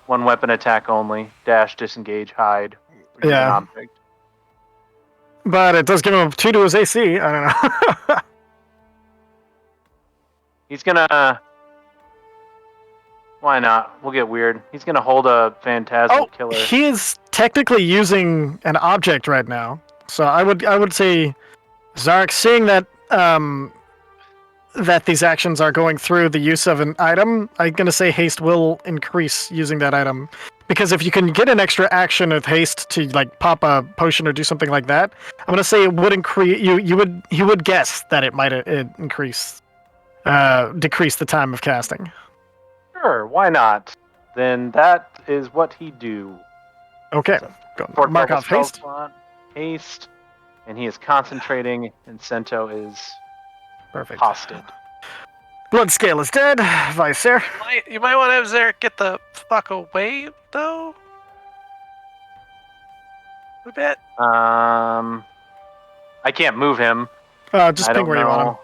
One weapon attack only. Dash, disengage, hide. Use an Yeah. object. But it does give him 2 to his AC. I don't know. He's gonna. Why not? We'll get weird. He's gonna hold a phantasmal killer. He is technically using an object right now. So I would say, Zarek, seeing that that these actions are going through the use of an item, I'm gonna say haste will increase using that item. Because if you can get an extra action with haste to like pop a potion or do something like that, I'm gonna say it would increase. He would guess that it might increase, decrease the time of casting. Sure, why not? Then that is what he do. Okay, go Fourth mark level off spell haste. slot, haste, and he is concentrating, and Sento is Perfect. hosted. Blood scale is dead. Vicer. You might want to have Zarek get the fuck away, though. A bit. I can't move him. Just I ping don't where you want him. know.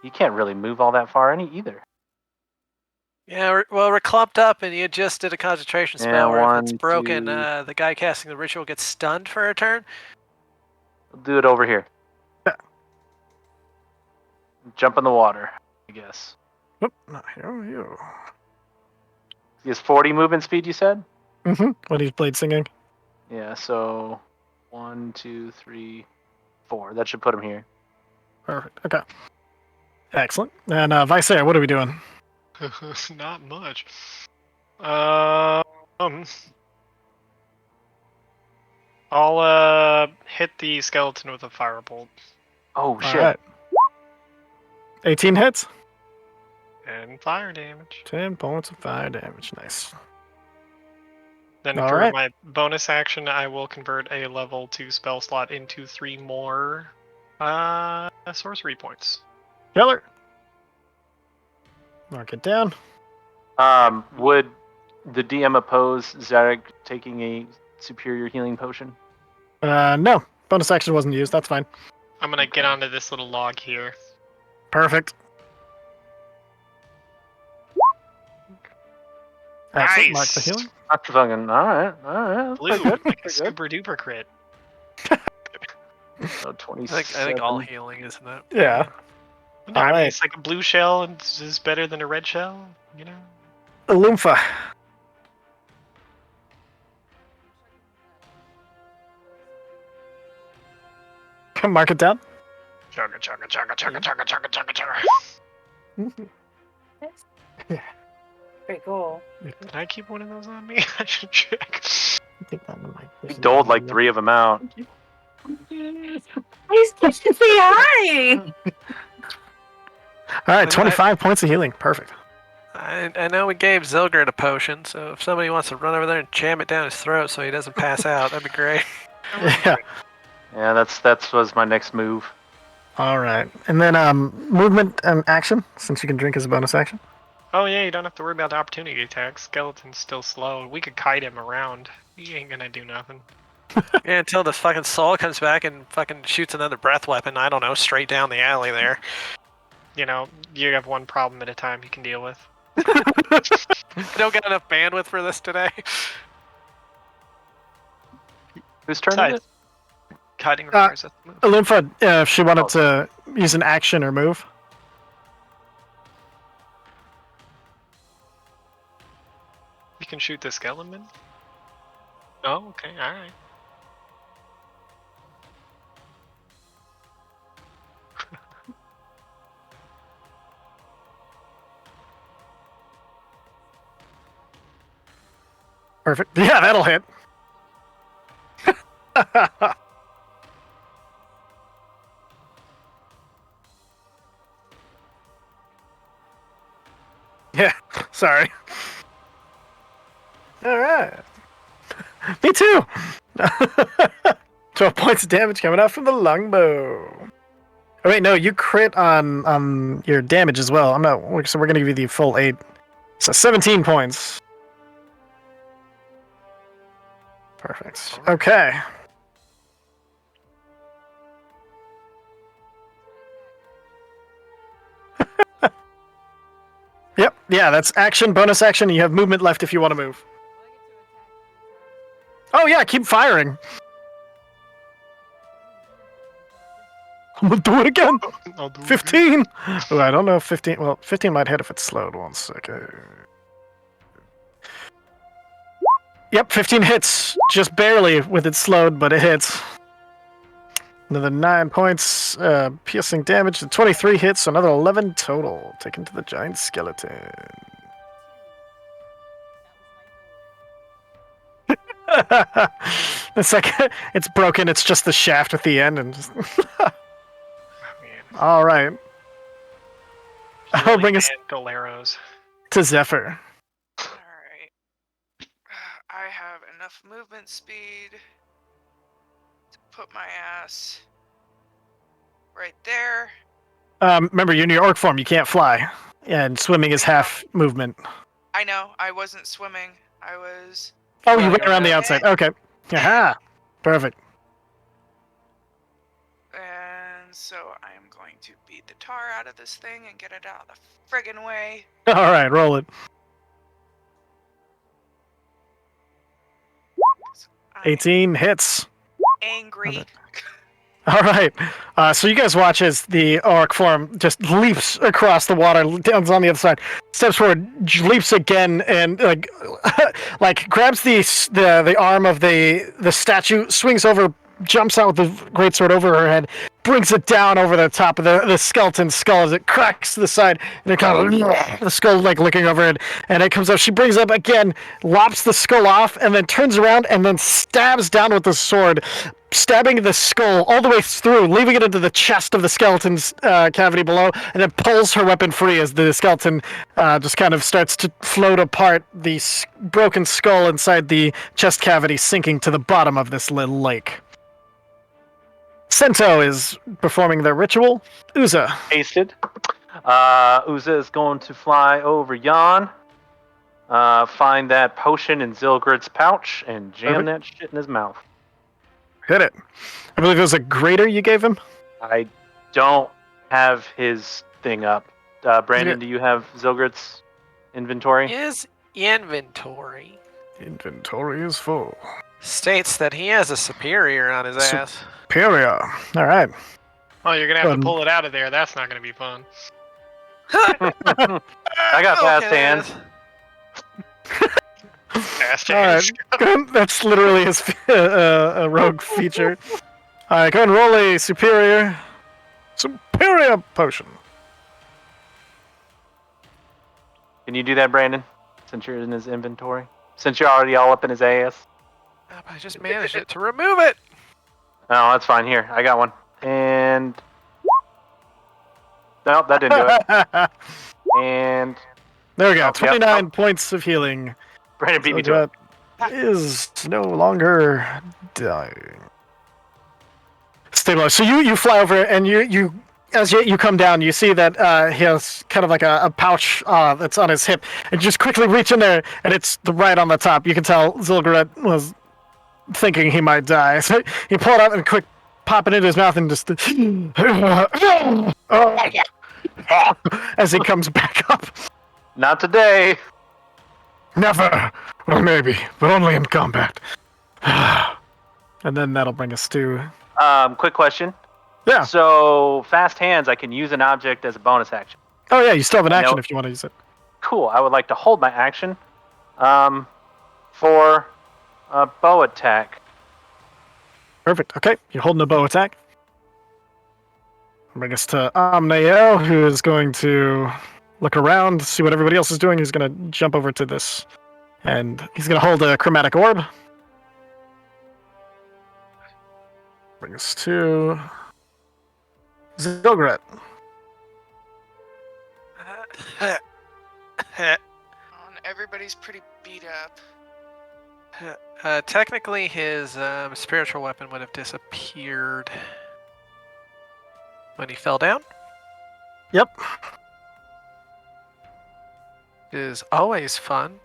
You can't really move all that far any either. Yeah, we're clumped up, and you just did a concentration Yeah, spell where if it's 1, broken, 2. the guy casting the ritual gets stunned for a turn. We'll do it over here. Yeah. Jump in the water, I guess. Whoop, not here. You. He has 40 movement speed, you said? Mm-hmm. When he's blade singing. Yeah, so 1, 2, 3, 4. That should put him here. Perfect. Okay. Excellent. And Vicer, what are we doing? Not much. I'll hit the skeleton with a firebolt. Oh All shit! right. 18 hits. And fire damage. 10 points of fire damage. Nice. Then All for right. my bonus action, I will convert a level 2 spell slot into 3 more sorcery points. Killer. Mark it down. Would the DM oppose Zarek taking a superior healing potion? No. Bonus action wasn't used. That's fine. I'm gonna get onto this little log here. Perfect. Excellent. Mark the Nice. healing. That's fucking alright. That's Blue, pretty good. like a Pretty good. super duper crit. So I 27. think all healing, isn't it? Yeah. No, I mean, Alright. it's like a blue shell and is better than a red shell, you know? Loomfa. Come mark it down. Chugga chugga chugga chugga chugga chugga chugga chugga. Pretty cool. Did I keep one of those on me? I should check. He doled like 3 of them out. He's say hi. All right, 25 points of healing. Perfect. I know we gave Zilgard a potion, so if somebody wants to run over there and jam it down his throat so he doesn't pass out, that'd be great. Yeah. Yeah, that was my next move. All right, and then movement and action, since you can drink as a bonus action. Oh yeah, you don't have to worry about the opportunity attacks. Skeleton's still slow. We could kite him around. He ain't gonna do nothing. Yeah, until the fucking soul comes back and fucking shoots another breath weapon, I don't know, straight down the alley there. You know, you have one problem at a time you can deal with. I don't get enough bandwidth for this today. Whose turn is Besides, it? kiting requires us to move. Loomfa, if she wanted to use an action or move. You can shoot the skeleton. Oh, okay, alright. Perfect. Yeah, that'll hit. Yeah, sorry. All right. Me too. 12 points of damage coming out from the longbow. Oh wait, no, you crit on your damage as well. So we're gonna give you the full 8. So 17 points. Perfect. Okay. Yep. Yeah, that's action, bonus action. You have movement left if you want to move. Oh yeah, keep firing. I'm gonna do it again. I'll do it. 15. Oh, I don't know if 15. Well, 15 might hit if it's slowed. 1 second. Yep, 15 hits. Just barely with it slowed, but it hits. Another 9 points piercing damage. 23 hits, so another 11 total. Taken to the giant skeleton. It's like it's broken. It's just the shaft at the end, and just all right. I'll bring us Galeros. to Zephyr. Alright. I have enough movement speed to put my ass right there. Remember, you're in your orc form. You can't fly, and swimming is half movement. I know, I wasn't swimming. I was. Oh, you went Right around the around outside. it. Okay. Aha. Perfect. And so I am going to beat the tar out of this thing and get it out of the friggin' way. All right, roll it. I'm 18 hits. angry. Okay. All right. So you guys watch as the orc form just leaps across the water, down on the other side, steps forward, leaps again, and like grabs the arm of the statue, swings over jumps out with the greatsword over her head, brings it down over the top of the skeleton's skull as it cracks to the side, and it kind of the skull like looking over it, and it comes up. She brings it up again, lops the skull off, and then turns around and then stabs down with the sword, stabbing the skull all the way through, leaving it into the chest of the skeleton's cavity below, and then pulls her weapon free as the skeleton just kind of starts to float apart, the broken skull inside the chest cavity sinking to the bottom of this little lake. Sento is performing their ritual. Uza. Hasted. Uza is going to fly over Jan, find that potion in Zilgrid's pouch, and jam that shit in his mouth. Hit it. I believe it was a grater you gave him. I don't have his thing up. Brandon, do you have Zilgrid's inventory? His inventory Inventory is full. states that he has a superior on his ass. Superior. All right. Oh, you're gonna have to pull it out of there. That's not gonna be fun. I got fast hands. Fast All hands. right. That's literally his a rogue feature. All right, go and roll a superior potion. Can you do that, Brandon? Since you're in his inventory? Since you're already all up in his ass? I just managed it to remove it. No, that's fine. Here, I got one. And... Nope, that didn't do it. And... There we go. Oh, 29 yep. points of healing. Brandon beat me to it. That is no longer dying. Stabilize. So you fly over and you as you come down, you see that he has kind of like a pouch that's on his hip, and you just quickly reach in there, and it's right on the top. You can tell Zilgaret was thinking he might die, so you pull it out and quick pop it into his mouth and just as he comes back up. Not today. Never. Well, maybe, but only in combat. And then that'll bring us to... Quick question. Yeah. So, fast hands, I can use an object as a bonus action. Oh, yeah, you still have an action Nope. if you want to use it. Cool. I would like to hold my action for a bow attack. Perfect. Okay, you're holding a bow attack. Bring us to Amnael, who is going to look around, see what everybody else is doing. He's going to jump over to this, and he's going to hold a chromatic orb. Bring us to Zilgret. Everybody's pretty beat up. Technically, his spiritual weapon would have disappeared when he fell down. Yep. Is always fun.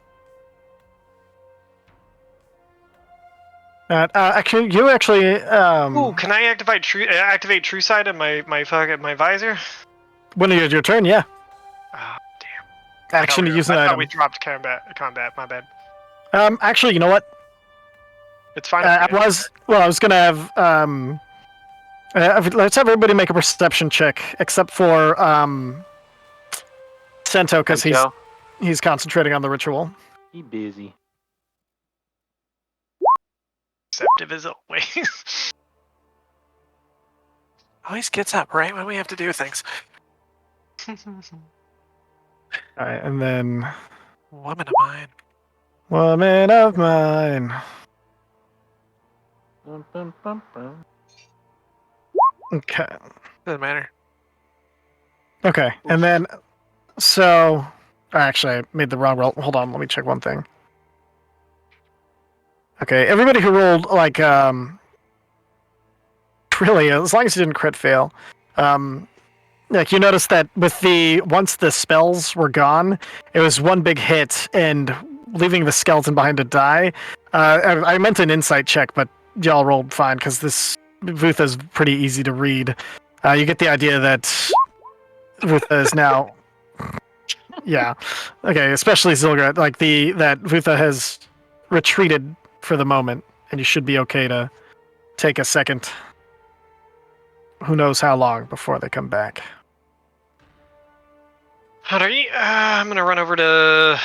Actually, you actually. Ooh, can I activate True Sight in my visor? When it's your turn, yeah. Oh, damn. Action to use an I thought item. we dropped combat. My bad. Actually, you know what? It's fine. I was gonna have let's have everybody make a perception check, except for Sento, because he's concentrating on the ritual. He busy. Perceptive as always. Always gets up right when we have to do things. All right, and then Woman of mine. woman of mine. Bum, bum, bum, bum. Okay. Doesn't matter. Okay, and then so actually I made the wrong roll. Hold on, let me check one thing. Okay, everybody who rolled like really, as long as you didn't crit fail, like you noticed that with once the spells were gone, it was one big hit and leaving the skeleton behind to die. I meant an insight check, but y'all rolled fine because this Vutha is pretty easy to read. You get the idea that Vutha is now, yeah, okay, especially Zilgret, like that Vutha has retreated for the moment, and you should be okay to take a second. Who knows how long before they come back. Alright, I'm gonna run over to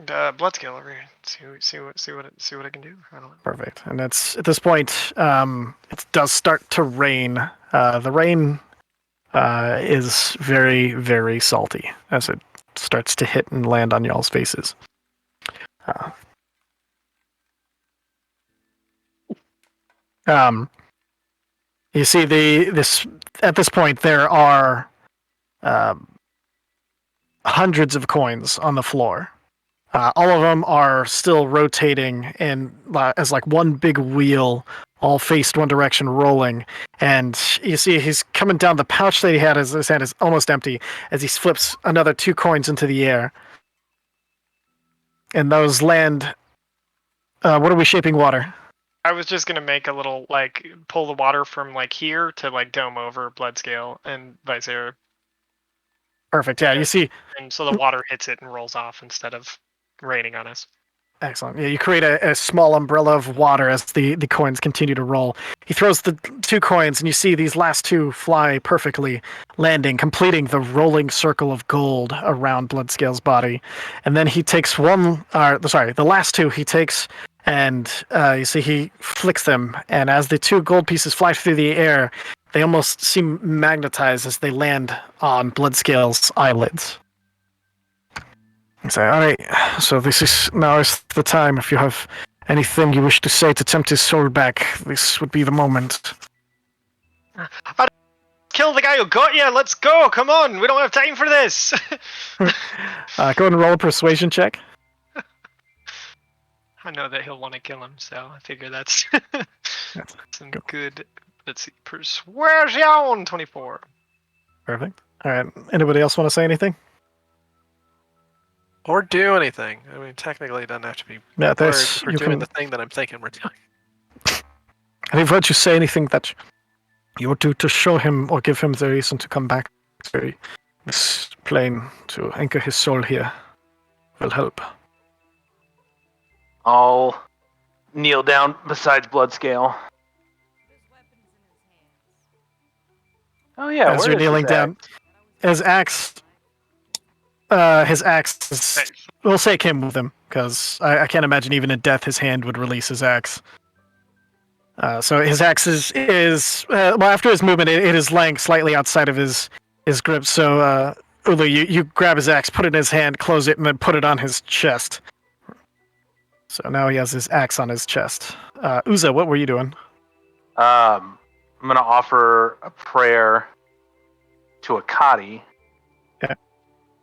Bloodscale over here. See what I can do. I don't know. Perfect. And it's at this point, it does start to rain. The rain is very, very salty as it starts to hit and land on y'all's faces. You see this at this point there are hundreds of coins on the floor. All of them are still rotating and as like one big wheel, all faced one direction, rolling. And you see he's coming down. The pouch that he had in his hand is almost empty as he flips another 2 coins into the air. And those land. What are we shaping water? I was just gonna make a little pull the water from here to dome over Bloodscale and vice versa. Perfect. Yeah, you see. And so the water hits it and rolls off instead of raining on us. Excellent. Yeah, you create a small umbrella of water as the coins continue to roll. He throws the 2 coins, and you see these last 2 fly perfectly, landing, completing the rolling circle of gold around Bloodscale's body. And then he takes the last 2 he takes, and you see he flicks them. And as the 2 gold pieces fly through the air, they almost seem magnetized as they land on Bloodscale's eyelids. Say, all right, so now is the time. If you have anything you wish to say to tempt his soul back, this would be the moment. Kill the guy who got you! Let's go! Come on! We don't have time for this! Go ahead and roll a persuasion check. I know that he'll want to kill him, so I figure that's some good. Let's see, persuasion 24. Perfect. All right. Anybody else want to say anything? Or do anything. I mean, technically, it doesn't have to be. Yeah, We're doing the thing that I'm thinking we're doing. And if you say anything that you would do to show him or give him the reason to come back to this plane to anchor his soul here, will help. I'll kneel down beside Bloodscale. Oh yeah, as where you're is kneeling his down, axe? his axe is. We'll say came with him because I can't imagine even in death his hand would release his axe. So his axe is well, after his movement, it is laying slightly outside of his grip. So Ulu, you grab his axe, put it in his hand, close it, and then put it on his chest. So now he has his axe on his chest. Uza, what were you doing? I'm gonna offer a prayer to Akati,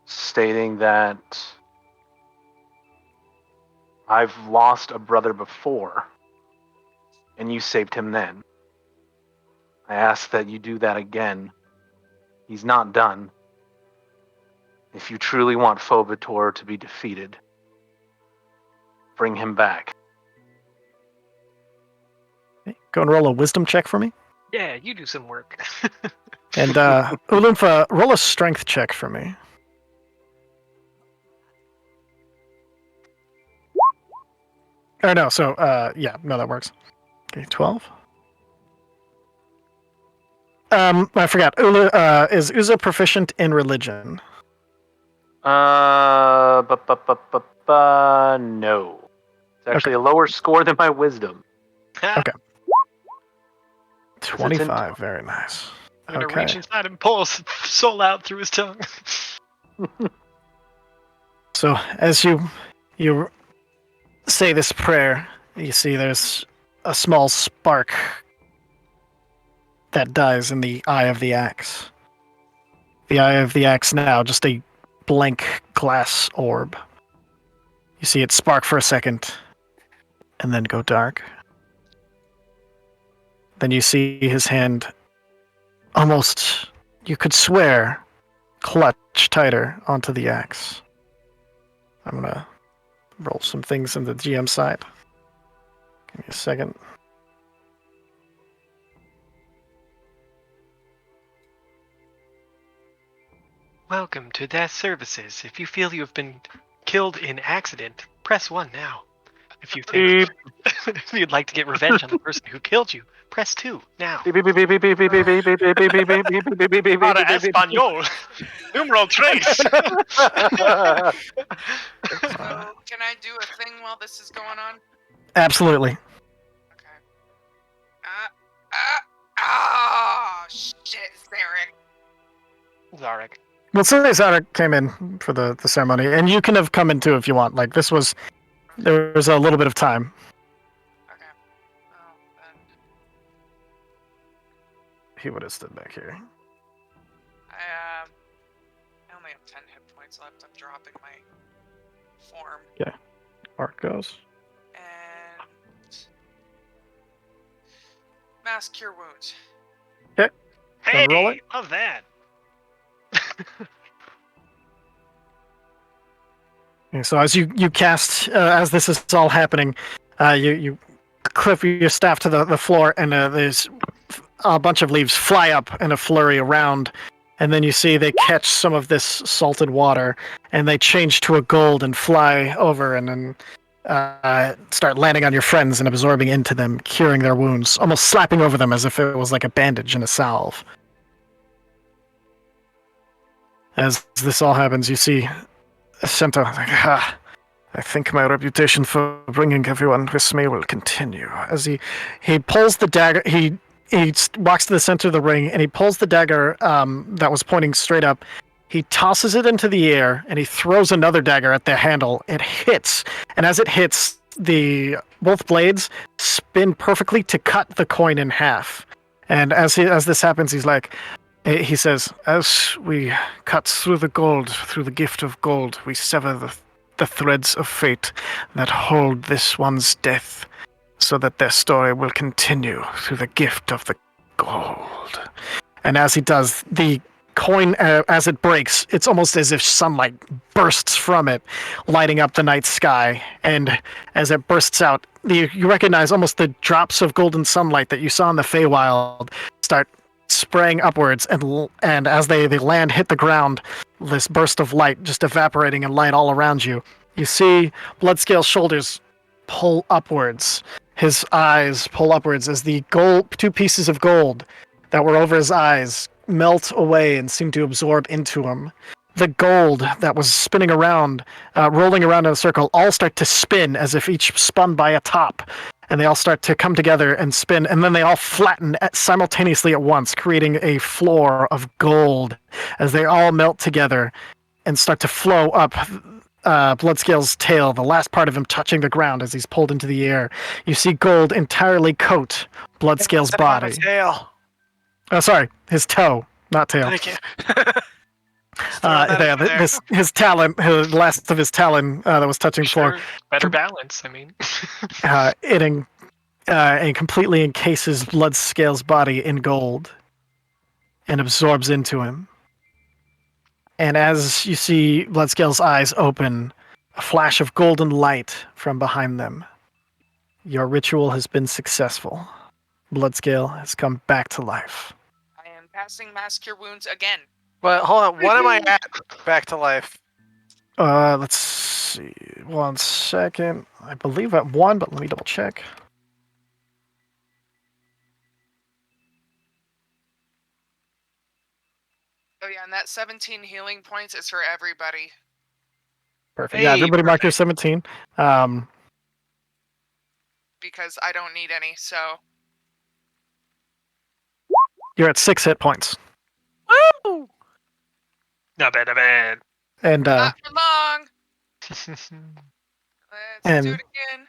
stating that I've lost a brother before, and you saved him then. I ask that you do that again. He's not done. If you truly want Phobator to be defeated, bring him back. Okay, go and roll a wisdom check for me. Yeah, you do some work. And Ulumfa, roll a strength check for me. Or no, so that works. Okay, 12. I forgot. Is Uza proficient in religion? No. It's actually a lower score than my wisdom. Okay. it's 25, very nice. I'm gonna reach inside and pull his soul out through his tongue. So as you say this prayer, you see there's a small spark that dies in the eye of the axe. The eye of the axe now just a blank glass orb. You see it spark for a second and then go dark. Then you see his hand almost, you could swear, clutch tighter onto the axe. I'm gonna roll some things in the GM side. Give me a second. Welcome to Death Services. If you feel you have been killed in accident, press 1 now. If you think if you'd like to get revenge on the person who killed you, Press 2 now. Beep, beep, beep, beep, beep, beep, beep, beep, beep, beep, beep, beep, beep, beep, beep, beep, beep, beep, Para beep, beep, beep. español. Número 3. So can I do a thing while this is going on? Absolutely. Okay. Shit, Zarek. Zarek. Well, since Zarek came in for the ceremony, and you can have come in too if you want. Like, there was a little bit of time. Okay. Oh, then He would have stood back here. I only have 10 hit points left. I'm dropping my form. Art goes. And mass cure wounds. Hey, roll it. love that. Okay, so as you cast, as this is all happening, you clip your staff to the floor, and there's a bunch of leaves fly up in a flurry around, and then you see they catch some of this salted water, and they change to a gold and fly over, and then start landing on your friends and absorbing into them, curing their wounds, almost slapping over them as if it was like a bandage and a salve. As this all happens, you see Cento like, I think my reputation for bringing everyone with me will continue. As he pulls the dagger, he walks to the center of the ring, and he pulls the dagger that was pointing straight up. He tosses it into the air, and he throws another dagger at the handle. It hits, and as it hits, both blades spin perfectly to cut the coin in half. And as this happens, he says, as we cut through the gold, through the gift of gold, we sever the threads of fate that hold this one's death, so that their story will continue through the gift of the gold. And as he does, the coin, as it breaks, it's almost as if sunlight bursts from it, lighting up the night sky. And as it bursts out, you recognize almost the drops of golden sunlight that you saw in the Feywild start spraying upwards, and as they land, hit the ground, this burst of light just evaporating and light all around you. You see Bloodscale's shoulders pull upwards. His eyes pull upwards as the two pieces of gold that were over his eyes melt away and seem to absorb into him. The gold that was spinning around, rolling around in a circle, all start to spin as if each spun by a top. And they all start to come together and spin, and then they all flatten simultaneously at once, creating a floor of gold as they all melt together and start to flow up Bloodscale's tail, the last part of him touching the ground as he's pulled into the air. You see gold entirely coat Bloodscale's body. Tail. Oh, sorry, his toe, not tail. Thank you. His talon, the last of his talon that was touching the floor. Better balance, I mean. It completely encases Bloodscale's body in gold and absorbs into him. And as you see Bloodscale's eyes open, a flash of golden light from behind them. Your ritual has been successful. Bloodscale has come back to life. I am passing mass cure wounds again. But hold on, what am I at back to life? Let's see. 1 second. I believe at 1, but let me double check. Oh yeah, and that 17 healing points is for everybody. Perfect. Yeah, Hey, everybody mark your 17. Because I don't need any, so. You're at 6 hit points. Woo! Not bad, not bad. And Not for long. Let's And- do it again.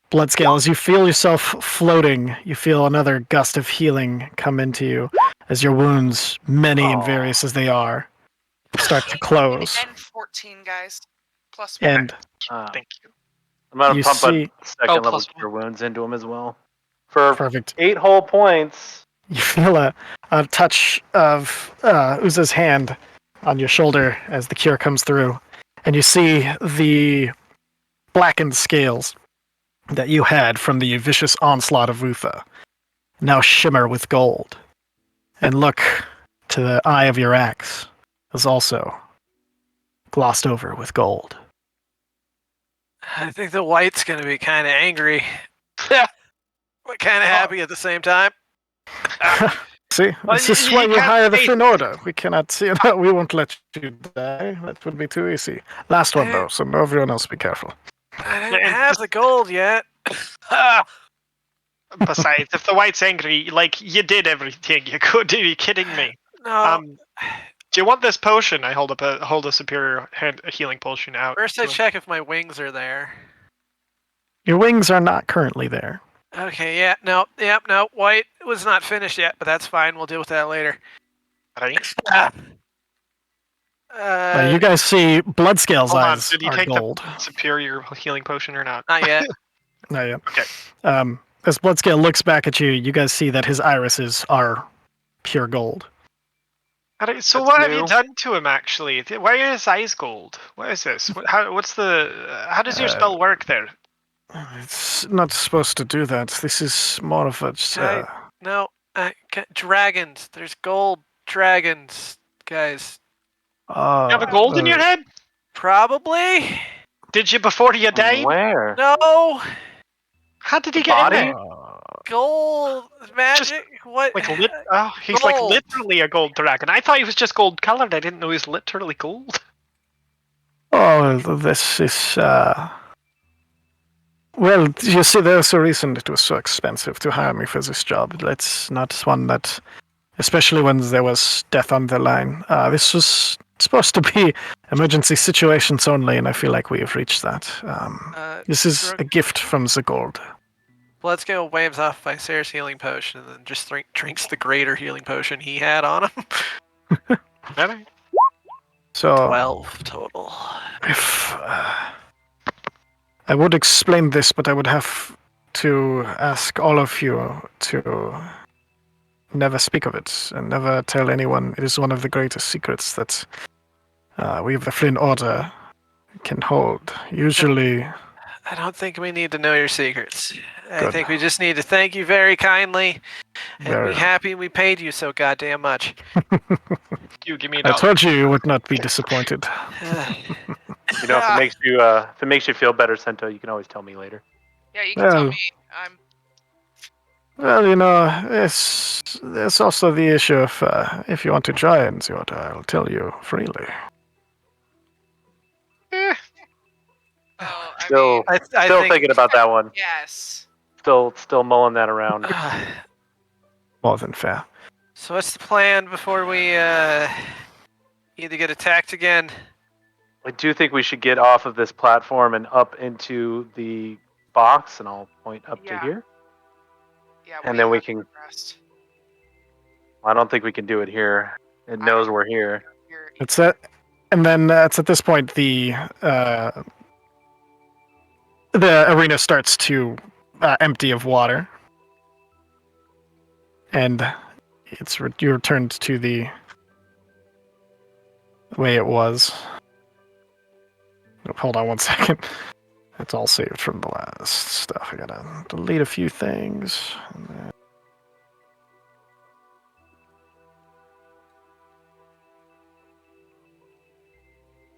Bloodscale, as you feel yourself floating, you feel another gust of healing come into you as your wounds, many and various as they are, start to close. And 14, guys. Plus 1. And Thank you. I'm gonna You pump see- a second Oh, level plus cure wounds into him as well. For perfect. 8 whole points. You feel a touch of Uza's hand on your shoulder as the cure comes through. And you see the blackened scales that you had from the vicious onslaught of Utha now shimmer with gold. And look to the eye of your axe is also glossed over with gold. I think the white's gonna be kind of angry. but kind of happy at the same time. See, Well, this is you why you can't hire the say- Flynn Order. We cannot see that. We won't let you die. That would be too easy. Last one, though, so everyone else be careful. I didn't have the gold yet. Besides, if the White's angry, like, you did everything you could. Are you kidding me? No. Do you want this potion? I hold a superior healing potion out. First, I to him. check if my wings are there. Your wings are not currently there. Okay, yeah, no, White was not finished yet, but that's fine. We'll deal with that later. Right? You guys see Bloodscale's Hold on. eyes Did you are take gold. the superior healing potion or not? Not yet. Not yet. Okay. As Bloodscale looks back at you, you guys see that his irises are pure gold. Alright, so That's what have new. you done to him actually? Why are his eyes gold? What is this? How does your spell work there? It's not supposed to do that. This is more of a... No, dragons. There's gold dragons, guys. You have a gold in your head? Probably. Did you before you died? Where? No. How did he The get in body? there? Gold magic. What? Like he's like Gold. literally a gold dragon. I thought he was just gold colored. I didn't know he was literally gold. Oh, this is... Well, you see, there's a reason it was so expensive to hire me for this job. It's not one that... Especially when there was death on the line. This was supposed to be emergency situations only, and I feel like we have reached that. This is a gift from the gold. Bloodscale waves off Viserys' healing potion and then just drinks the greater healing potion he had on him. Really? So, 12 total. if I would explain this, but I would have to ask all of you to never speak of it and never tell anyone. It is one of the greatest secrets that we of the Flynn Order can hold. Usually, I don't think we need to know your secrets. I Good. think we just need to thank you very kindly and Very- be happy we paid you so goddamn much. You give me a I dollar. told you would not be disappointed. You know, if it makes you feel better, Sento, you can always tell me later. Yeah, you can tell Well, me. I'm. Well, there's also the issue of if you want to join the Order, I'll tell you freely. Oh, I Still, mean, I still think, thinking about that one. yes. Still mulling that around. More than fair. So what's the plan before we either get attacked again? I do think we should get off of this platform and up into the box, and I'll point up to Yeah. here. Yeah. And then we have to can- rest. I don't think we can do it here. It knows we're here. You're- It's at, and then it's at this point the arena starts to empty of water, and you returned to the way it was. Oh, hold on one second. It's all saved from the last stuff. I gotta delete a few things. And then...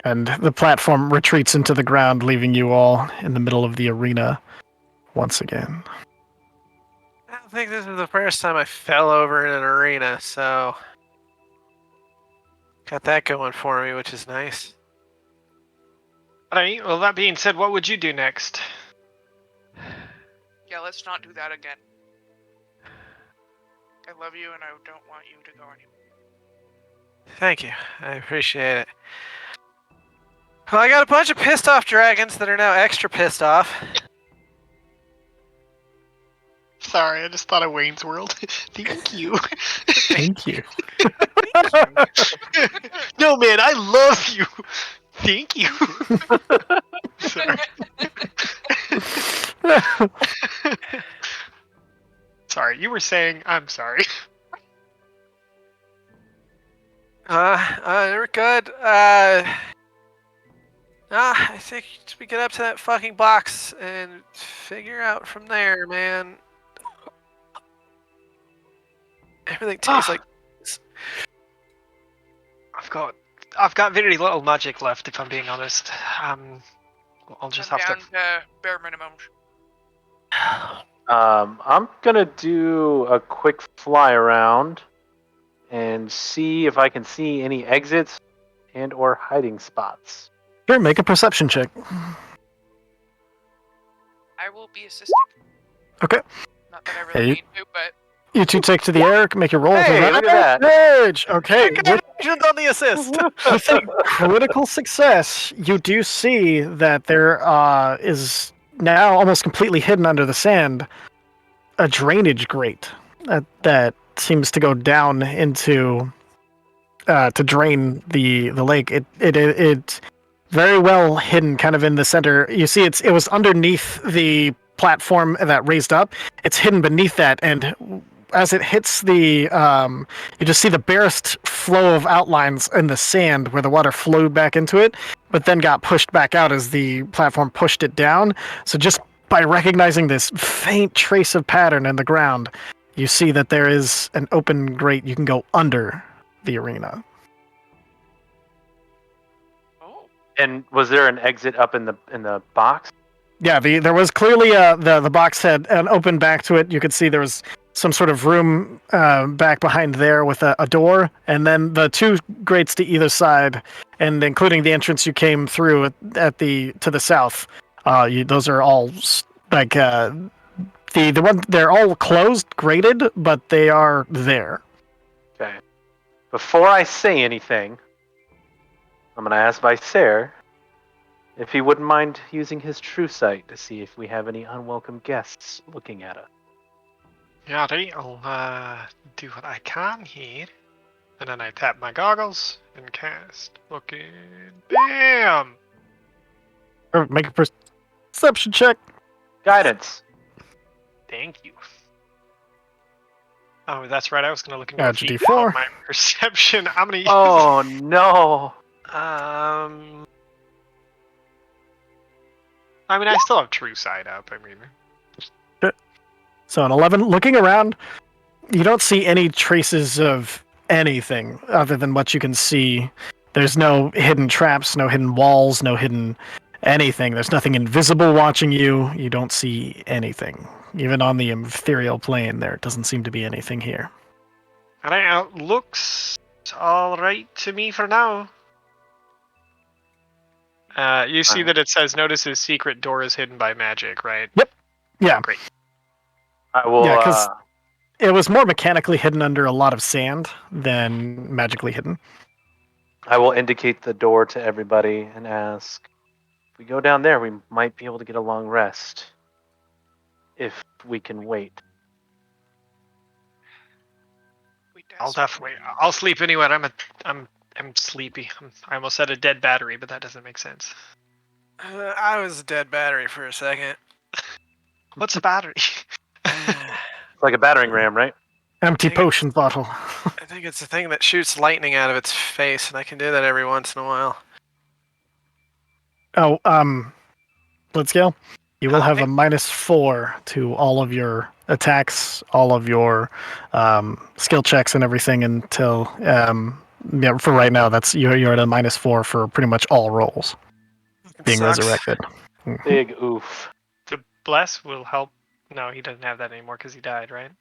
And the platform retreats into the ground, leaving you all in the middle of the arena once again. I don't think this is the first time I fell over in an arena, so got that going for me, which is nice. Alright, well, that being said, what would you do next? Yeah, let's not do that again. I love you, and I don't want you to go anywhere. Thank you. I appreciate it. Well, I got a bunch of pissed off dragons that are now extra pissed off. Sorry, I just thought of Wayne's World. Thank you. Thank you. No, man, I love you. Thank you. Sorry. Sorry, you were saying I'm sorry. We're good. I think we get up to that fucking box and figure out from there, man. Everything tastes like. I've got very little magic left, if I'm being honest. I'll just I'm have down to. to bare minimum. I'm gonna do a quick fly around and see if I can see any exits and or hiding spots. Sure, make a perception check. I will be assisting. Okay. Not that I Hey, really you- need to, but You two take to the air, make your roll. Hey, look at that. Advantage! Okay, Congratulations on the assist. with a critical success, you do see that there is now almost completely hidden under the sand a drainage grate that seems to go down into to drain the lake. It's very well hidden, kind of in the center. You see, it was underneath the platform that raised up. It's hidden beneath that, and as it hits the, you just see the barest flow of outlines in the sand where the water flowed back into it, but then got pushed back out as the platform pushed it down. So just by recognizing this faint trace of pattern in the ground, you see that there is an open grate. You can go under the arena. oh, And was there an exit up in the box? Yeah, there was clearly the box had an open back to it. You could see there was some sort of room back behind there with a door, and then the two grates to either side, and including the entrance you came through at the to the south. Those are all like the one they're all closed, grated, but they are there. Okay. Before I say anything, I'm gonna ask Vicer if he wouldn't mind using his true sight to see if we have any unwelcome guests looking at us. Yeah, I'll do what I can here. And then I tap my goggles and cast. Looking. Bam! Or make a perception check. Guidance. Thank you. Oh, that's right. I was going to look into Add a your feat D4. of my perception. I'm going to use. Oh no! I mean, I still have true sight up. I mean, So an 11. Looking around, you don't see any traces of anything other than what you can see. There's no hidden traps, no hidden walls, no hidden anything. There's nothing invisible watching you. You don't see anything. Even on the ethereal plane, there doesn't seem to be anything here. alright, looks all right to me for now. You see that it says, "Notice his secret door is hidden by magic," right? Yeah, Great. I will. Yeah, 'cause- it was more mechanically hidden under a lot of sand than magically hidden. I will indicate the door to everybody and ask, if we go down there, we might be able to get a long rest. If we can wait. we I'll desperately- definitely. I'll sleep anywhere. I'm sleepy. I almost said a dead battery, but that doesn't make sense. I was a dead battery for a second. What's a battery? It's like a battering ram, right? Empty Dang it. potion bottle. I think it's a thing that shoots lightning out of its face, and I can do that every once in a while. Oh, Blitzscale, you will have Hi. a -4 to all of your attacks, all of your skill checks, and everything until yeah. For right now, that's you're at a -4 for pretty much all rolls being Sucks. resurrected. Big oof. The bless will help. No, he doesn't have that anymore because he died, right?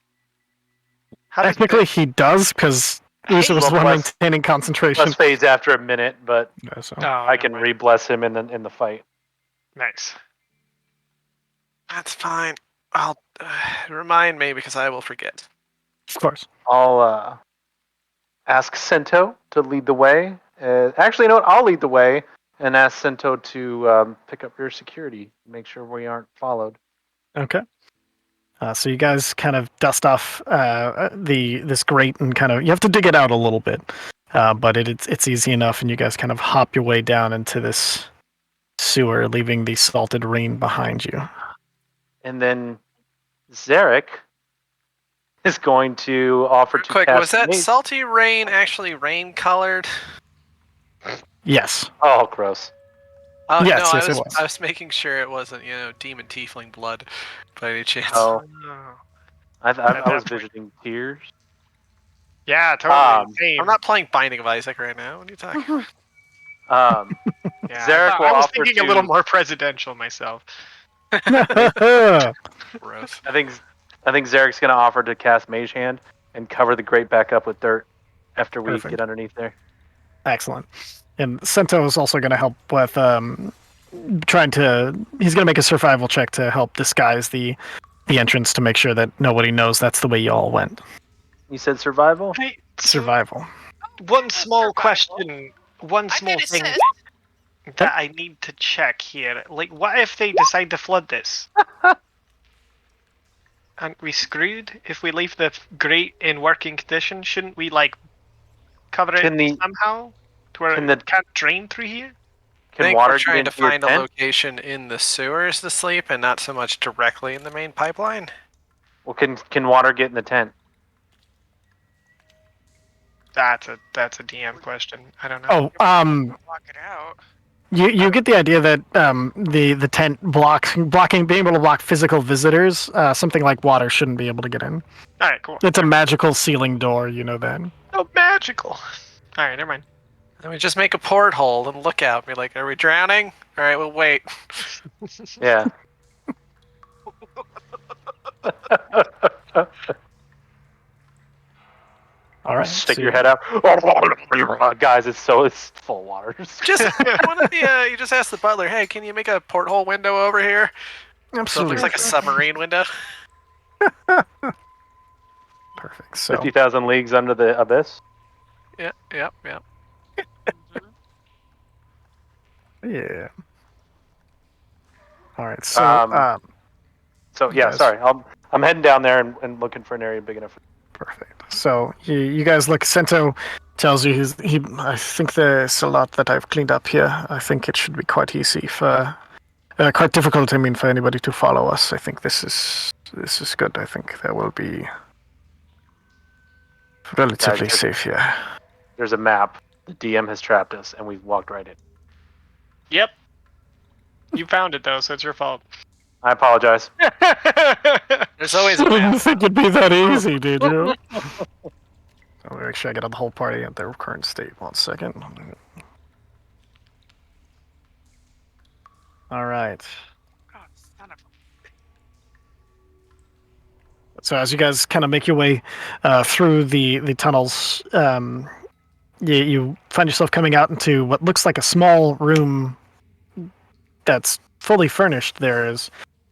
How does Technically, he does because Usa was the Well, one bless- maintaining concentration. Plus fades after a minute, but Yeah, so. Oh, I can never mind. re-bless him in the fight. Nice. That's fine. I'll remind me because I will forget. Of course. I'll ask Sento to lead the way. Actually, you know what? I'll lead the way and ask Sento to pick up your security, make sure we aren't followed. Okay. So you guys kind of dust off this grate and kind of you have to dig it out a little bit, but it's easy enough, and you guys kind of hop your way down into this sewer, leaving the salted rain behind you. And then Zarek is going to offer Real to quick, cast was that Mage- salty rain actually rain colored? Yes. Oh, gross. Oh Yes, no, yes, it was. I was making sure it wasn't, demon tiefling blood by any chance. Oh, Oh. I At was that point. visiting tears. Yeah, totally. Um, Same. I'm not playing Binding of Isaac right now. What are you talking about? Um, Yeah, Zarek will I was offer thinking to- a little more presidential myself. Gross. I think Zarek's gonna offer to cast Mage Hand and cover the grate back up with dirt after we Perfect. get underneath there. Excellent. And Sento is also going to help with he's going to make a survival check to help disguise the entrance to make sure that nobody knows that's the way you all went. You said survival? Hey, Survival. one small Survival. question, one I small can thing assist. that I need to check here. Like, what if they decide to flood this? Aren't we screwed if we leave the grate in working condition? Shouldn't we like cover it Can the somehow to where can it the can't drain through here? I can think water we're get trying to into your find a tent? location in the sewers to sleep and not so much directly in the main pipeline. Well, can water get in the tent? That's a DM question. I don't know. Oh, Block it out. you get the idea that the tent blocking being able to block physical visitors, something like water shouldn't be able to get in. All right, cool. It's a magical ceiling door, you know that. Oh, magical. All right, never mind. And we just make a porthole and look out. Be like, are we drowning? All right, we'll wait. Yeah. All right. Stick so your head out. Guys, it's full of water. Just you just ask the butler, hey, can you make a porthole window over here? So it Absolutely. looks like a submarine window. Perfect. So 50,000 leagues under the abyss. Yeah. yeah. All right. So So You yeah, guys- sorry. I'm heading down there and looking for an area big enough. perfect. So you guys look. Sento tells you I think there's a lot that I've cleaned up here. I think it should be quite easy for. Quite difficult, I mean, for anybody to follow us. I think this is good. I think there will be relatively Guys, safe here. There's a map. The DM has trapped us, and we've walked right in. Yep. You found it though, so it's your fault. I apologize. There's always a I didn't map. think it'd be that easy, did you? I'll make sure I get the whole party at their current state. 1 second. All right. Oh, son of a... So as you guys kind of make your way through the tunnels, you find yourself coming out into what looks like a small room that's fully furnished. There's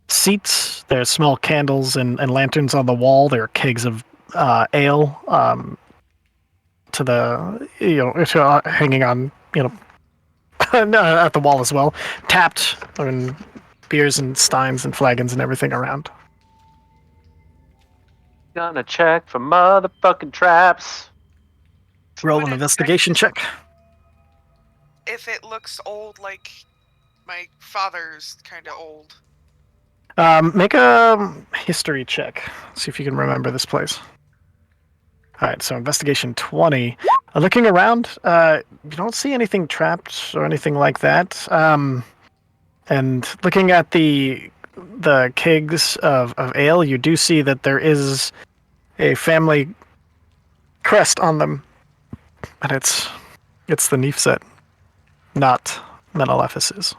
seats, there's small candles and lanterns on the wall. There are kegs of ale to the hanging on at the wall as well. Tapped and beers and steins and flagons and everything around. Gonna check for motherfucking traps. Roll Would an it investigation check check. if it looks old, like my father's kind of old? Make a history check. See if you can remember this place. All right, so investigation 20. Looking around, you don't see anything trapped or anything like that. And looking at the kegs of ale, you do see that there is a family crest on them, and it's the Neefset, not Menelephus's.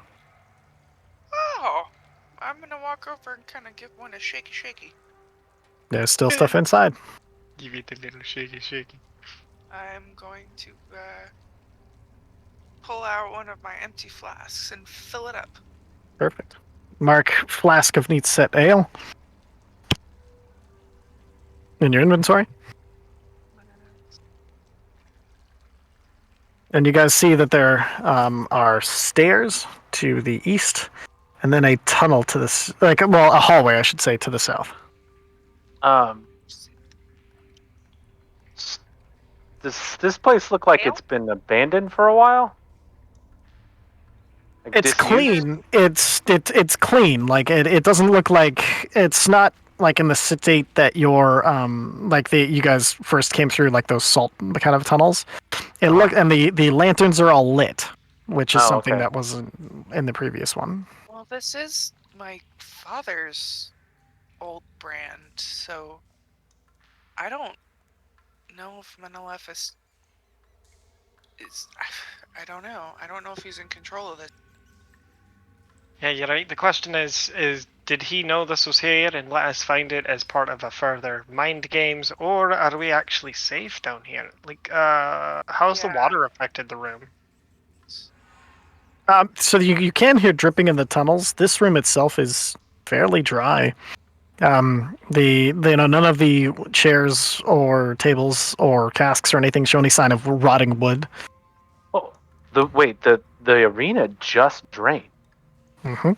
Oh, I'm gonna walk over and kind of give one a shaky shaky. There's still stuff inside. Give it a little shaky shaky. I'm going to pull out one of my empty flasks and fill it up. Perfect. Mark flask of Neefset ale in your inventory. And you guys see that there are stairs to the east, and then a tunnel to this, a hallway, I should say, to the south. Does this place look like it's been abandoned for a while? Like It's disused? clean. It's clean. Like it doesn't look like it's not like in the state that you're you guys first came through, like those salt kind of tunnels. And the lanterns are all lit, which is something okay. that wasn't in the previous one. Well, this is my father's old brand, so I don't know if Menelephus is. I don't know. I don't know if he's in control of it. Yeah, you're right. The question is did he know this was here and let us find it as part of a further mind games, or are we actually safe down here? Like, how's the Yeah. water affected the room? So you can hear dripping in the tunnels. This room itself is fairly dry. None of the chairs or tables or casks or anything show any sign of rotting wood. Oh, the arena just drained, Hmm.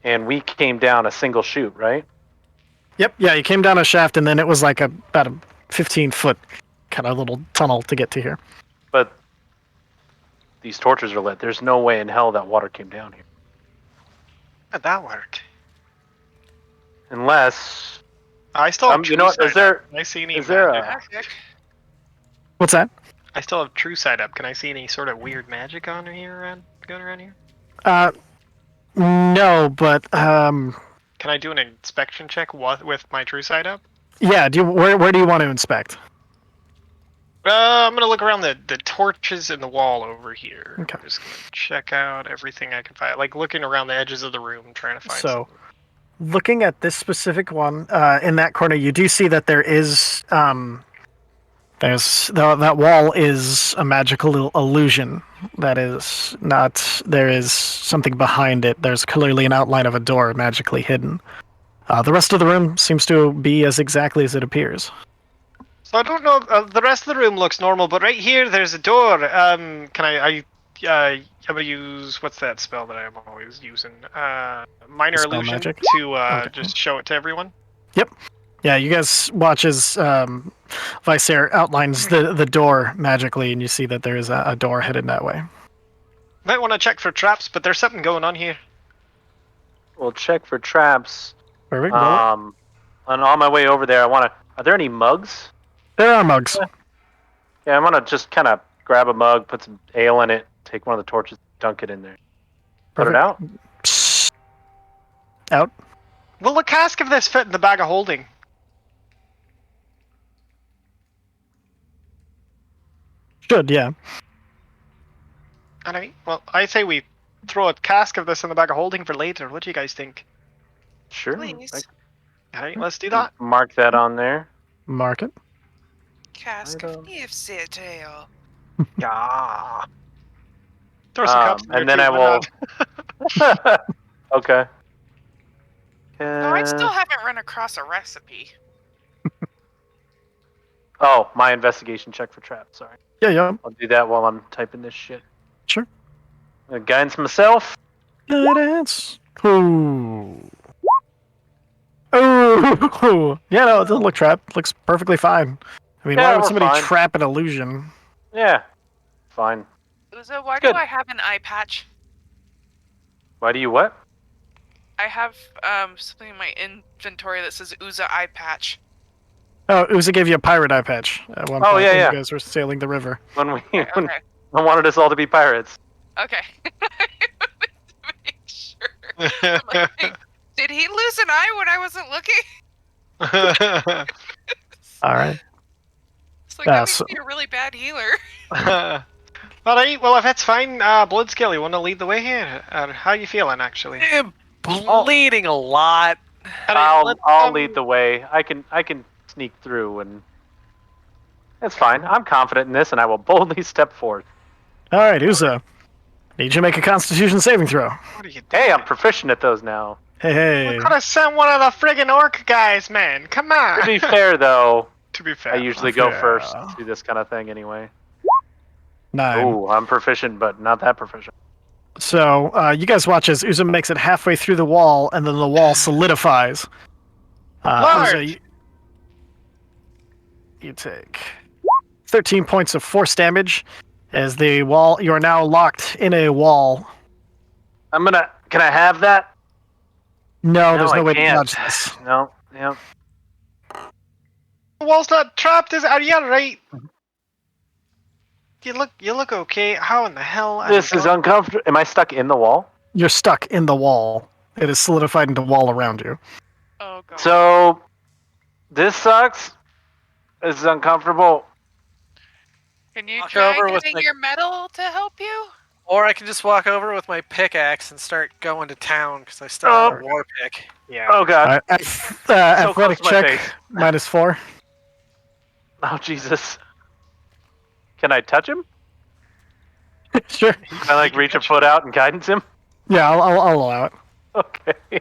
and we came down a single chute, right? Yep. Yeah, you came down a shaft, and then it was like about a 15-foot kind of little tunnel to get to here. But these torches are lit. There's no way in hell that water came down here, How'd that work? unless. I still have You know what? true Is side up. there? Can I see any Is there magic? a? Magic. What's that? I still have true side up. Can I see any sort of weird magic on here going around here? No, but Can I do an inspection check with my true side up? yeah. Where do you want to inspect? I'm gonna look around the torches in the wall over here. Okay. I'm just gonna check out everything I can find, like looking around the edges of the room, trying to find So, something. looking at this specific one in that corner, you do see that there is that wall is a magical illusion. That is not. There is something behind it. There's clearly an outline of a door magically hidden. The rest of the room seems to be as exactly as it appears. So I don't know. The rest of the room looks normal, but right here there's a door. Can I'm gonna use what's that spell that I'm always using? Minor Dispel illusion magic? to Okay. just show it to everyone. Yeah, you guys watch as Visair outlines the door magically, and you see that there is a door headed that way. Might want to check for traps, but there's something going on here. We'll check for traps. Perfect. Roll it. And on my way over there, Are there any mugs? There are mugs. Yeah, I'm gonna just kind of grab a mug, put some ale in it, take one of the torches, dunk it in there, put it Perfect. out. Psst. Out. Will the cask of this fit in the bag of holding? Should, yeah. Alright, well, I say we throw a cask of this in the bag of holding for later. What do you guys think? Sure. Please. Alright, let's do that. Mark that on there. Mark it. Cask I of don't- Nifsit tail. Yeah. Throw some cups in there and then too, I why will. not? Okay. No, I still haven't run across a recipe. Oh, my investigation check for traps. Sorry. Yeah. I'll do that while I'm typing this shit. Sure. Guidance myself. Guidance. Ooh. Ooh. Yeah, no, it doesn't look trapped. Looks perfectly fine. I mean, Yeah, why would we're somebody fine. trap an illusion? Yeah. Fine. Uza, why Good. do I have an eye patch? Why do you what? I have something in my inventory that says Uza eye patch. Oh, Uza gave you a pirate eye patch at one Oh, point yeah, when yeah. you guys were sailing the river. When Okay. I wanted us all to be pirates. Okay. Make sure. I'm like, did he lose an eye when I wasn't looking? All right. It's like, that makes so- me a really bad healer. Alright, well, if that's fine, Bloodskill, you want to lead the way here? How you feeling, actually? I'm bleeding a lot. I'll lead the way. I can sneak through, and that's fine. I'm confident in this, and I will boldly step forth. All right, Uza. Need you to make a Constitution saving throw. What are you doing? Hey, I'm proficient at those now. Hey. We could have sent one of the friggin' orc guys, man. Come on. To be fair, though, To be fair. I usually go fair. first to this kind of thing anyway. 9. Ooh, I'm proficient, but not that proficient. So you guys watch as Uza makes it halfway through the wall, and then the wall solidifies. Lord! Uza, you take 13 points of force damage as the wall. You are now locked in a wall. Can I have that? No, there's I no way can't. to dodge this. No, yeah. The wall's not trapped, are you alright? You look okay. How in the hell? This is uncomfortable. Am I stuck in the wall? You're stuck in the wall. It is solidified into wall around you. Oh god. So, this sucks. This is uncomfortable. Can you Walk try over with getting the- your metal to help you? Or I can just walk over with my pickaxe and start going to town because I still have a war pick. Yeah. Oh god. Athletic close to my check face. -4. Oh Jesus. Can I touch him? Sure. Can I like reach a foot out and guidance him? Yeah, I'll allow it. Okay.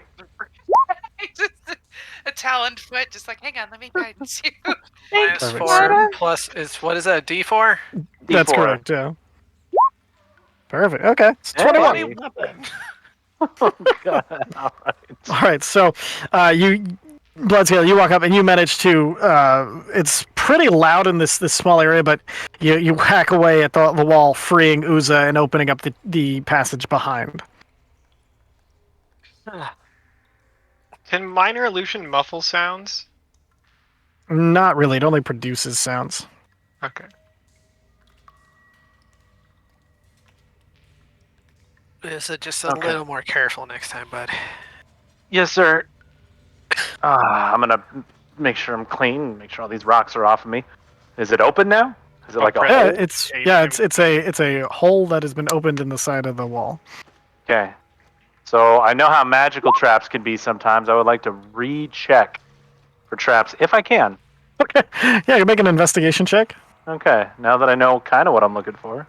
A taloned foot, just like, hang on, let me guidance you. Minus Perfect. 4 plus is what is that? D4? That's D4. correct. Yeah. Perfect. Okay. It's Hey. 21. Not bad. Oh god. All right. All right. So, you, Bloodscale, you walk up and you manage to. It's pretty loud in this small area, but you hack away at the wall, freeing Uza and opening up the passage behind. Can minor illusion muffle sounds? Not really. It only produces sounds. Okay. So just a Okay. little more careful next time, bud. Yes, sir. I'm gonna make sure I'm clean. Make sure all these rocks are off of me. Is it open now? Is it like a press- hole? It's a hole that has been opened in the side of the wall. Okay. So I know how magical traps can be sometimes. I would like to recheck for traps if I can. Okay. Yeah, you make an investigation check. Okay. Now that I know kind of what I'm looking for.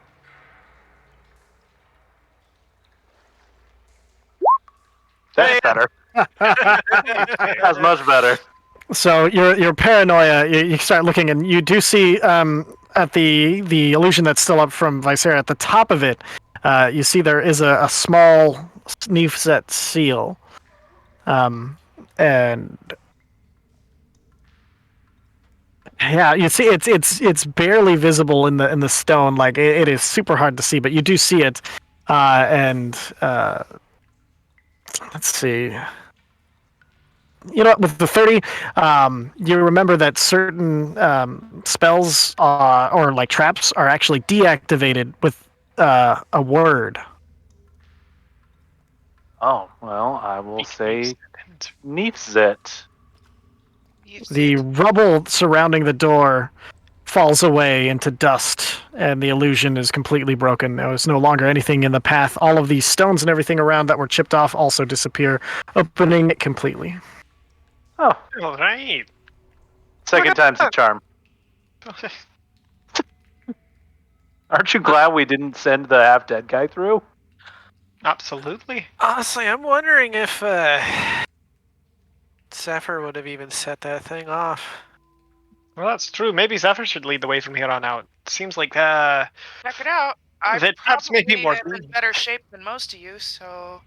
That's better. That's much better. So your paranoia, you start looking, and you do see at the illusion that's still up from Visera, at the top of it, you see there is a small sneef set seal, and yeah, you see it's barely visible in the stone. Like it is super hard to see, but you do see it, and let's see. You know what, with the 30, you remember that certain spells or like traps are actually deactivated with a word. Oh, well, I will say Neefzit. The rubble surrounding the door falls away into dust, and the illusion is completely broken. There's no longer anything in the path. All of these stones and everything around that were chipped off also disappear, opening it completely. Oh, All right. second time's the charm. Aren't you glad we didn't send the half-dead guy through? Absolutely. Honestly, I'm wondering if Zephyr would have even set that thing off. Well, that's true. Maybe Zephyr should lead the way from here on out. Seems like Check it out. I The traps may be probably more am in green. better shape than most of you, so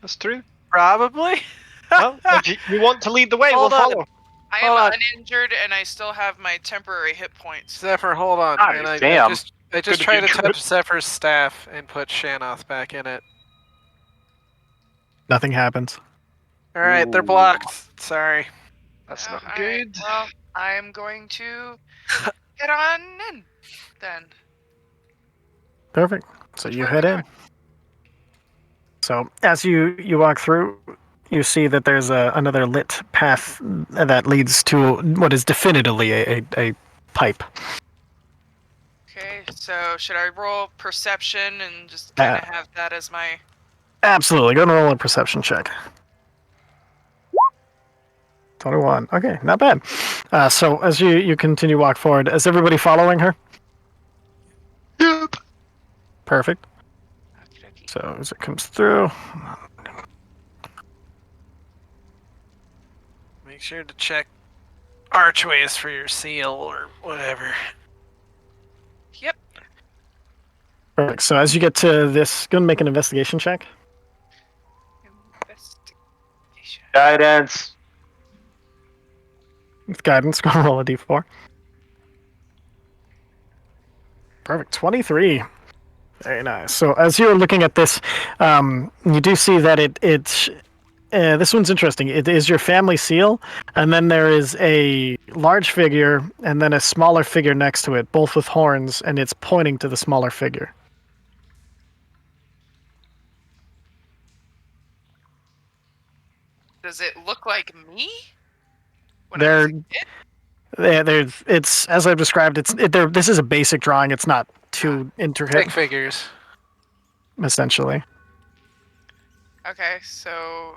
that's true. Probably. Well, if you want to lead the way, Hold we'll on. follow. I Hold am on. uninjured and I still have my temporary hit points. Zephyr, hold on. Ah, And I damn. just Could've tried to been touch Zephyr's staff and put Shanoth back in it. Nothing happens. All right, they're Ooh. blocked. Sorry. That's Oh, not all good. right, well, I am going to head on in then. Perfect. So Which you way head we in. going? So as you walk through, you see that there's another lit path that leads to what is definitively a pipe. Okay, so should I roll perception and just kind of have that as my... Absolutely. Go and roll a perception check. 21. Okay, not bad. So as you continue walk forward, is everybody following her? Yep. Perfect. Okey-dokey. So as it comes through, Make sure to check archways for your seal or whatever. Yep. perfect. So as you get to this, go and make an investigation check. Investigation. Guidance. With guidance, go and roll a d4. Perfect. 23. Very nice. So as you're looking at this, you do see that it's this one's interesting. It is your family seal, and then there is a large figure, and then a smaller figure next to it, both with horns, and it's pointing to the smaller figure. Does it look like me? When I was a kid? There's it's as I've described. This is a basic drawing. It's not too intricate. Stick figures. essentially. Okay, so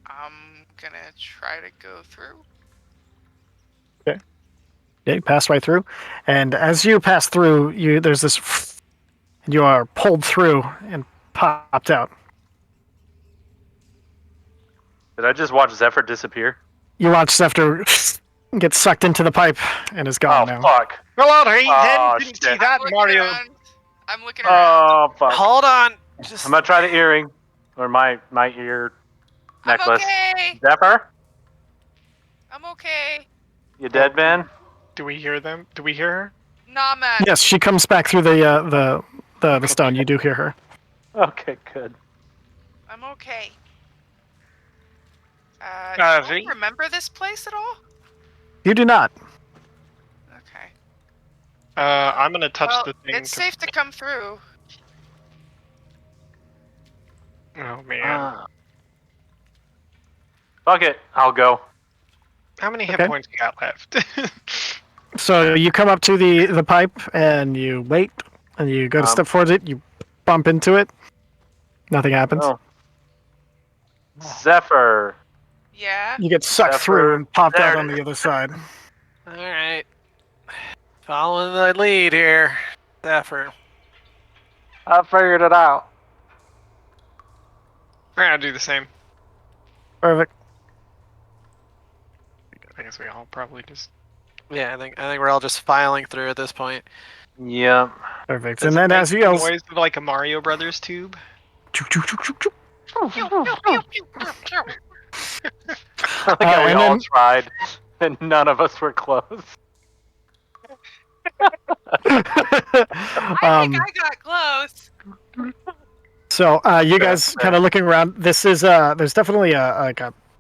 I'm gonna try to go through. Yeah, you pass right through, and as you pass through, there's this, and you are pulled through and popped out. Did I just watch Zephyr disappear? You watch Zephyr get sucked into the pipe and is gone Oh now. fuck! Well, alright Oh, then. Didn't see shit. that, I'm looking Mario. around. I'm looking around. Oh fuck! Hold on. Just I'm gonna try the earring or my ear necklace. I'm okay. Zephyr, I'm okay. you dead, man? Do we hear them? Do we hear her? Nah, man. Yes, she comes back through the stone. You do hear her. Okay, good. I'm okay. Do V? you remember this place at all? You do not. Okay. I'm gonna touch Well, the thing. it's safe to come through. Oh man. Fuck it, I'll go. How many hit okay. points you got left? So you come up to the pipe and you wait, and you go to step towards it. You bump into it. Nothing happens. Oh. Zephyr. Yeah. You get sucked Zephyr, through and popped there out it on the other side. all right. Following the lead here, Zephyr. I figured it out. We're gonna do the same. Perfect. I guess we all probably just. Yeah, I think we're all just filing through at this point. Yeah. Perfect. Does And it then make as you the guys, noise of like a Mario Brothers tube. I think we and all then- tried, and none of us were close. I think I got close. So you guys Fair. kind of looking around. This is there's definitely a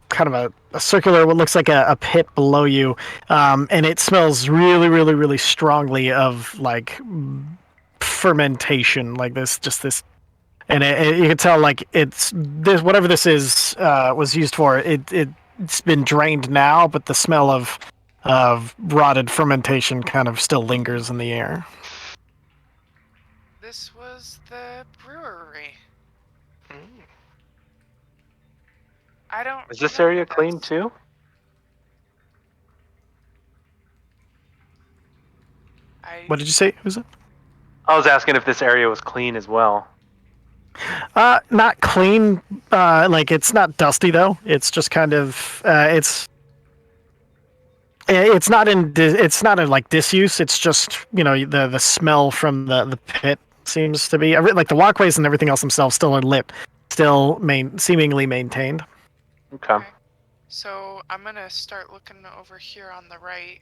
kind of a circular, what looks like a pit below you, and it smells really strongly of like fermentation, like this, and you can tell like it's this whatever this is was used for. It's been drained now, but the smell of rotted fermentation kind of still lingers in the air. This was the brewery. I don't. Is this remember area clean this. too? What did you say? Who's it? I was asking if this area was clean as well. Not clean. Like it's not dusty though. It's just kind of it's not in like disuse. It's just the smell from the pit seems to be like the walkways and everything else themselves still are lit, still seemingly maintained. Okay. So I'm gonna start looking over here on the right.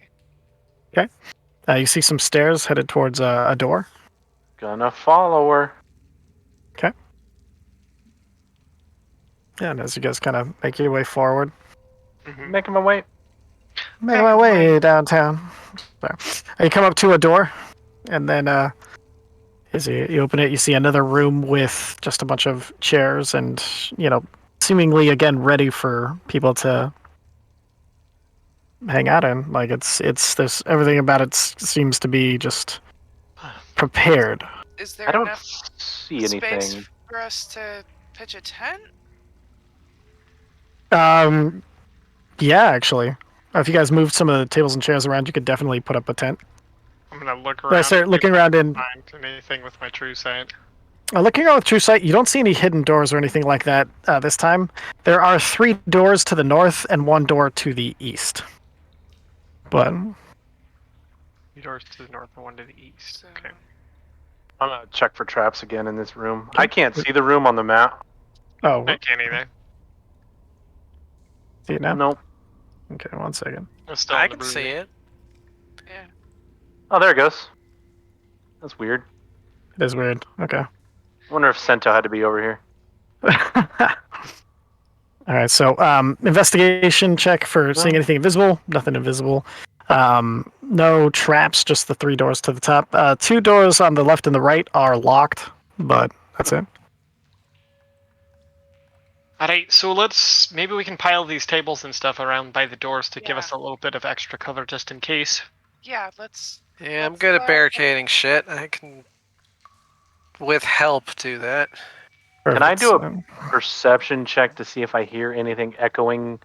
You see some stairs headed towards a door. Gonna follow her. Yeah, and as you guys kind of make your way forward, Making my way. making my way downtown. So, you come up to a door, and then as you open it, you see another room with just a bunch of chairs, and seemingly again ready for people to hang out in. Like it's there's everything about it seems to be just prepared. Is there I don't enough see space anything. for us to pitch a tent? Yeah, actually, if you guys moved some of the tables and chairs around, you could definitely put up a tent. I'm gonna look I around. start looking around in. Find anything with my true sight. Looking around with True Sight, you don't see any hidden doors or anything like that this time. There are 3 doors to the north and 1 door to the east. But 2 doors to the north and 1 to the east. So, Okay. I'm gonna check for traps again in this room. I can't see the room on the map. oh, I can't either. see it now. Nope. Okay, 1 second. I'm still I in the can see brewery. it. yeah. Oh, there it goes. That's weird. It is weird. Okay. I wonder if Sento had to be over here. All right. So, investigation check for seeing anything invisible. Nothing invisible. No traps. Just the 3 doors to the top. 2 doors on the left and the right are locked, but that's it. Alright, so maybe we can pile these tables and stuff around by the doors to give Yeah. us a little bit of extra cover just in case. Yeah, let's. Yeah, I'm Let's, good uh, at barricading shit. I can with help do that. Can I Perfect. do a So- perception check to see if I hear anything echoing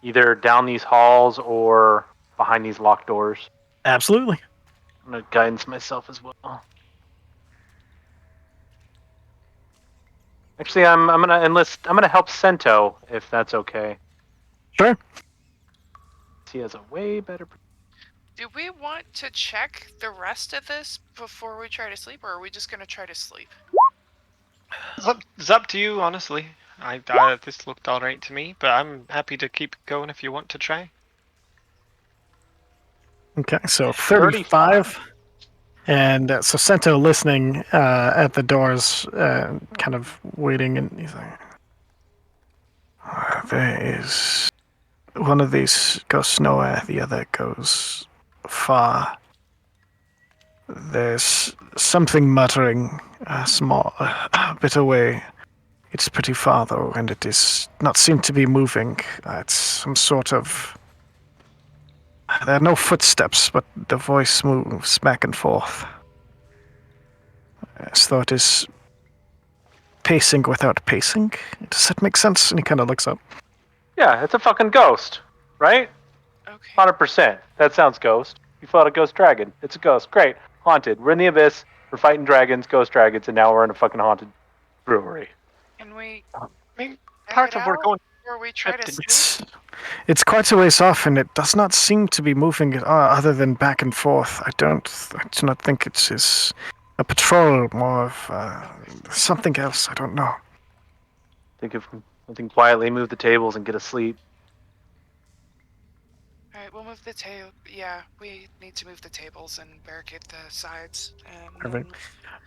either down these halls or behind these locked doors? Absolutely. I'm gonna guidance myself as well. Actually, I'm gonna enlist. I'm gonna help Sento if that's okay. Sure. He has a way better. Do we want to check the rest of this before we try to sleep, or are we just gonna try to sleep? It's up to you, honestly. This looked alright to me, but I'm happy to keep going if you want to try. Okay, so 35. And so Sento listening at the doors, kind of waiting, and he's like, there is one of these goes nowhere, the other goes far. There's something muttering a bit away. It's pretty far though, and it does not seem to be moving. It's some sort of. There are no footsteps, but the voice moves back and forth. As though it is pacing without pacing. Does that make sense? And he kind of looks up. Yeah, it's a fucking ghost, right? Okay. 100%. That sounds ghost. You fought a ghost dragon. It's a ghost. Great. Haunted. We're in the abyss. We're fighting dragons, ghost dragons, and now we're in a fucking haunted brewery. Can we I mean, check part it of we're out going. before we try to Captain, sleep? It's quite a ways off, and it does not seem to be moving other than back and forth. I do not think it is a patrol, more of something else. I don't know. Think if we can quietly move the tables and get asleep. All right, we'll move the table. Yeah, we need to move the tables and barricade the sides. And Perfect.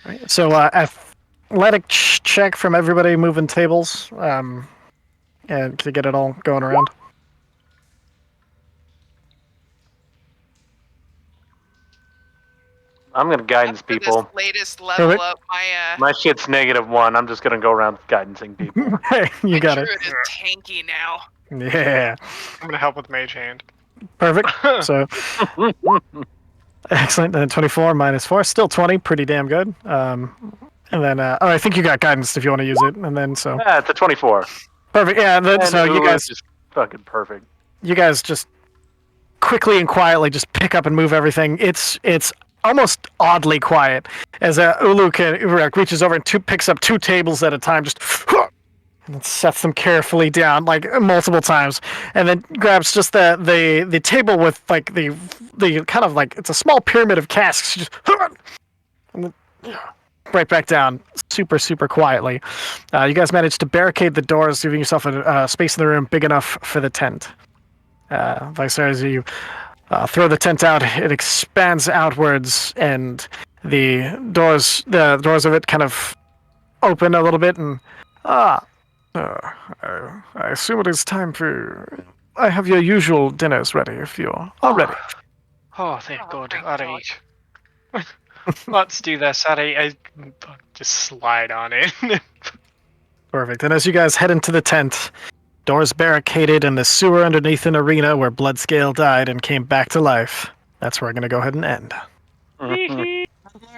Right. So athletic check from everybody moving tables, and to get it all going around. I'm gonna guidance after people. this latest level Perfect. up, My shit's -1. I'm just gonna go around guidancing people. Hey, you my got it. druid is tanky now. Yeah. I'm gonna help with Mage Hand. Perfect. So excellent. Then 24 minus 4, still 20. Pretty damn good. And then I think you got guidance if you want to use it. And then so Yeah, it's a 24. perfect. Yeah. And then And so you ooh, guys it's just fucking perfect. just quickly and quietly just pick up and move everything. It's almost oddly quiet as Ulu reaches over and picks up 2 tables at a time, just and then sets them carefully down like multiple times, and then grabs just the table with like the kind of like it's a small pyramid of casks, just and then right back down, super quietly. You guys managed to barricade the doors, giving yourself a space in the room big enough for the tent. Viceroy, as you throw the tent out, it expands outwards, and the doors of it kind of open a little bit, and I assume it is time for. I have your usual dinners ready if you're all ready. Oh, thank Oh, God. thank God. Alright. Let's do this. Alright, I just slide on in. Perfect. And as you guys head into the tent, doors barricaded and the sewer underneath an arena where Bloodscale died and came back to life. That's where I'm going to go ahead and end. Mhm.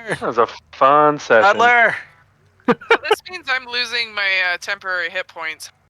That was a fun session. Toddler! This means I'm losing my temporary hit points.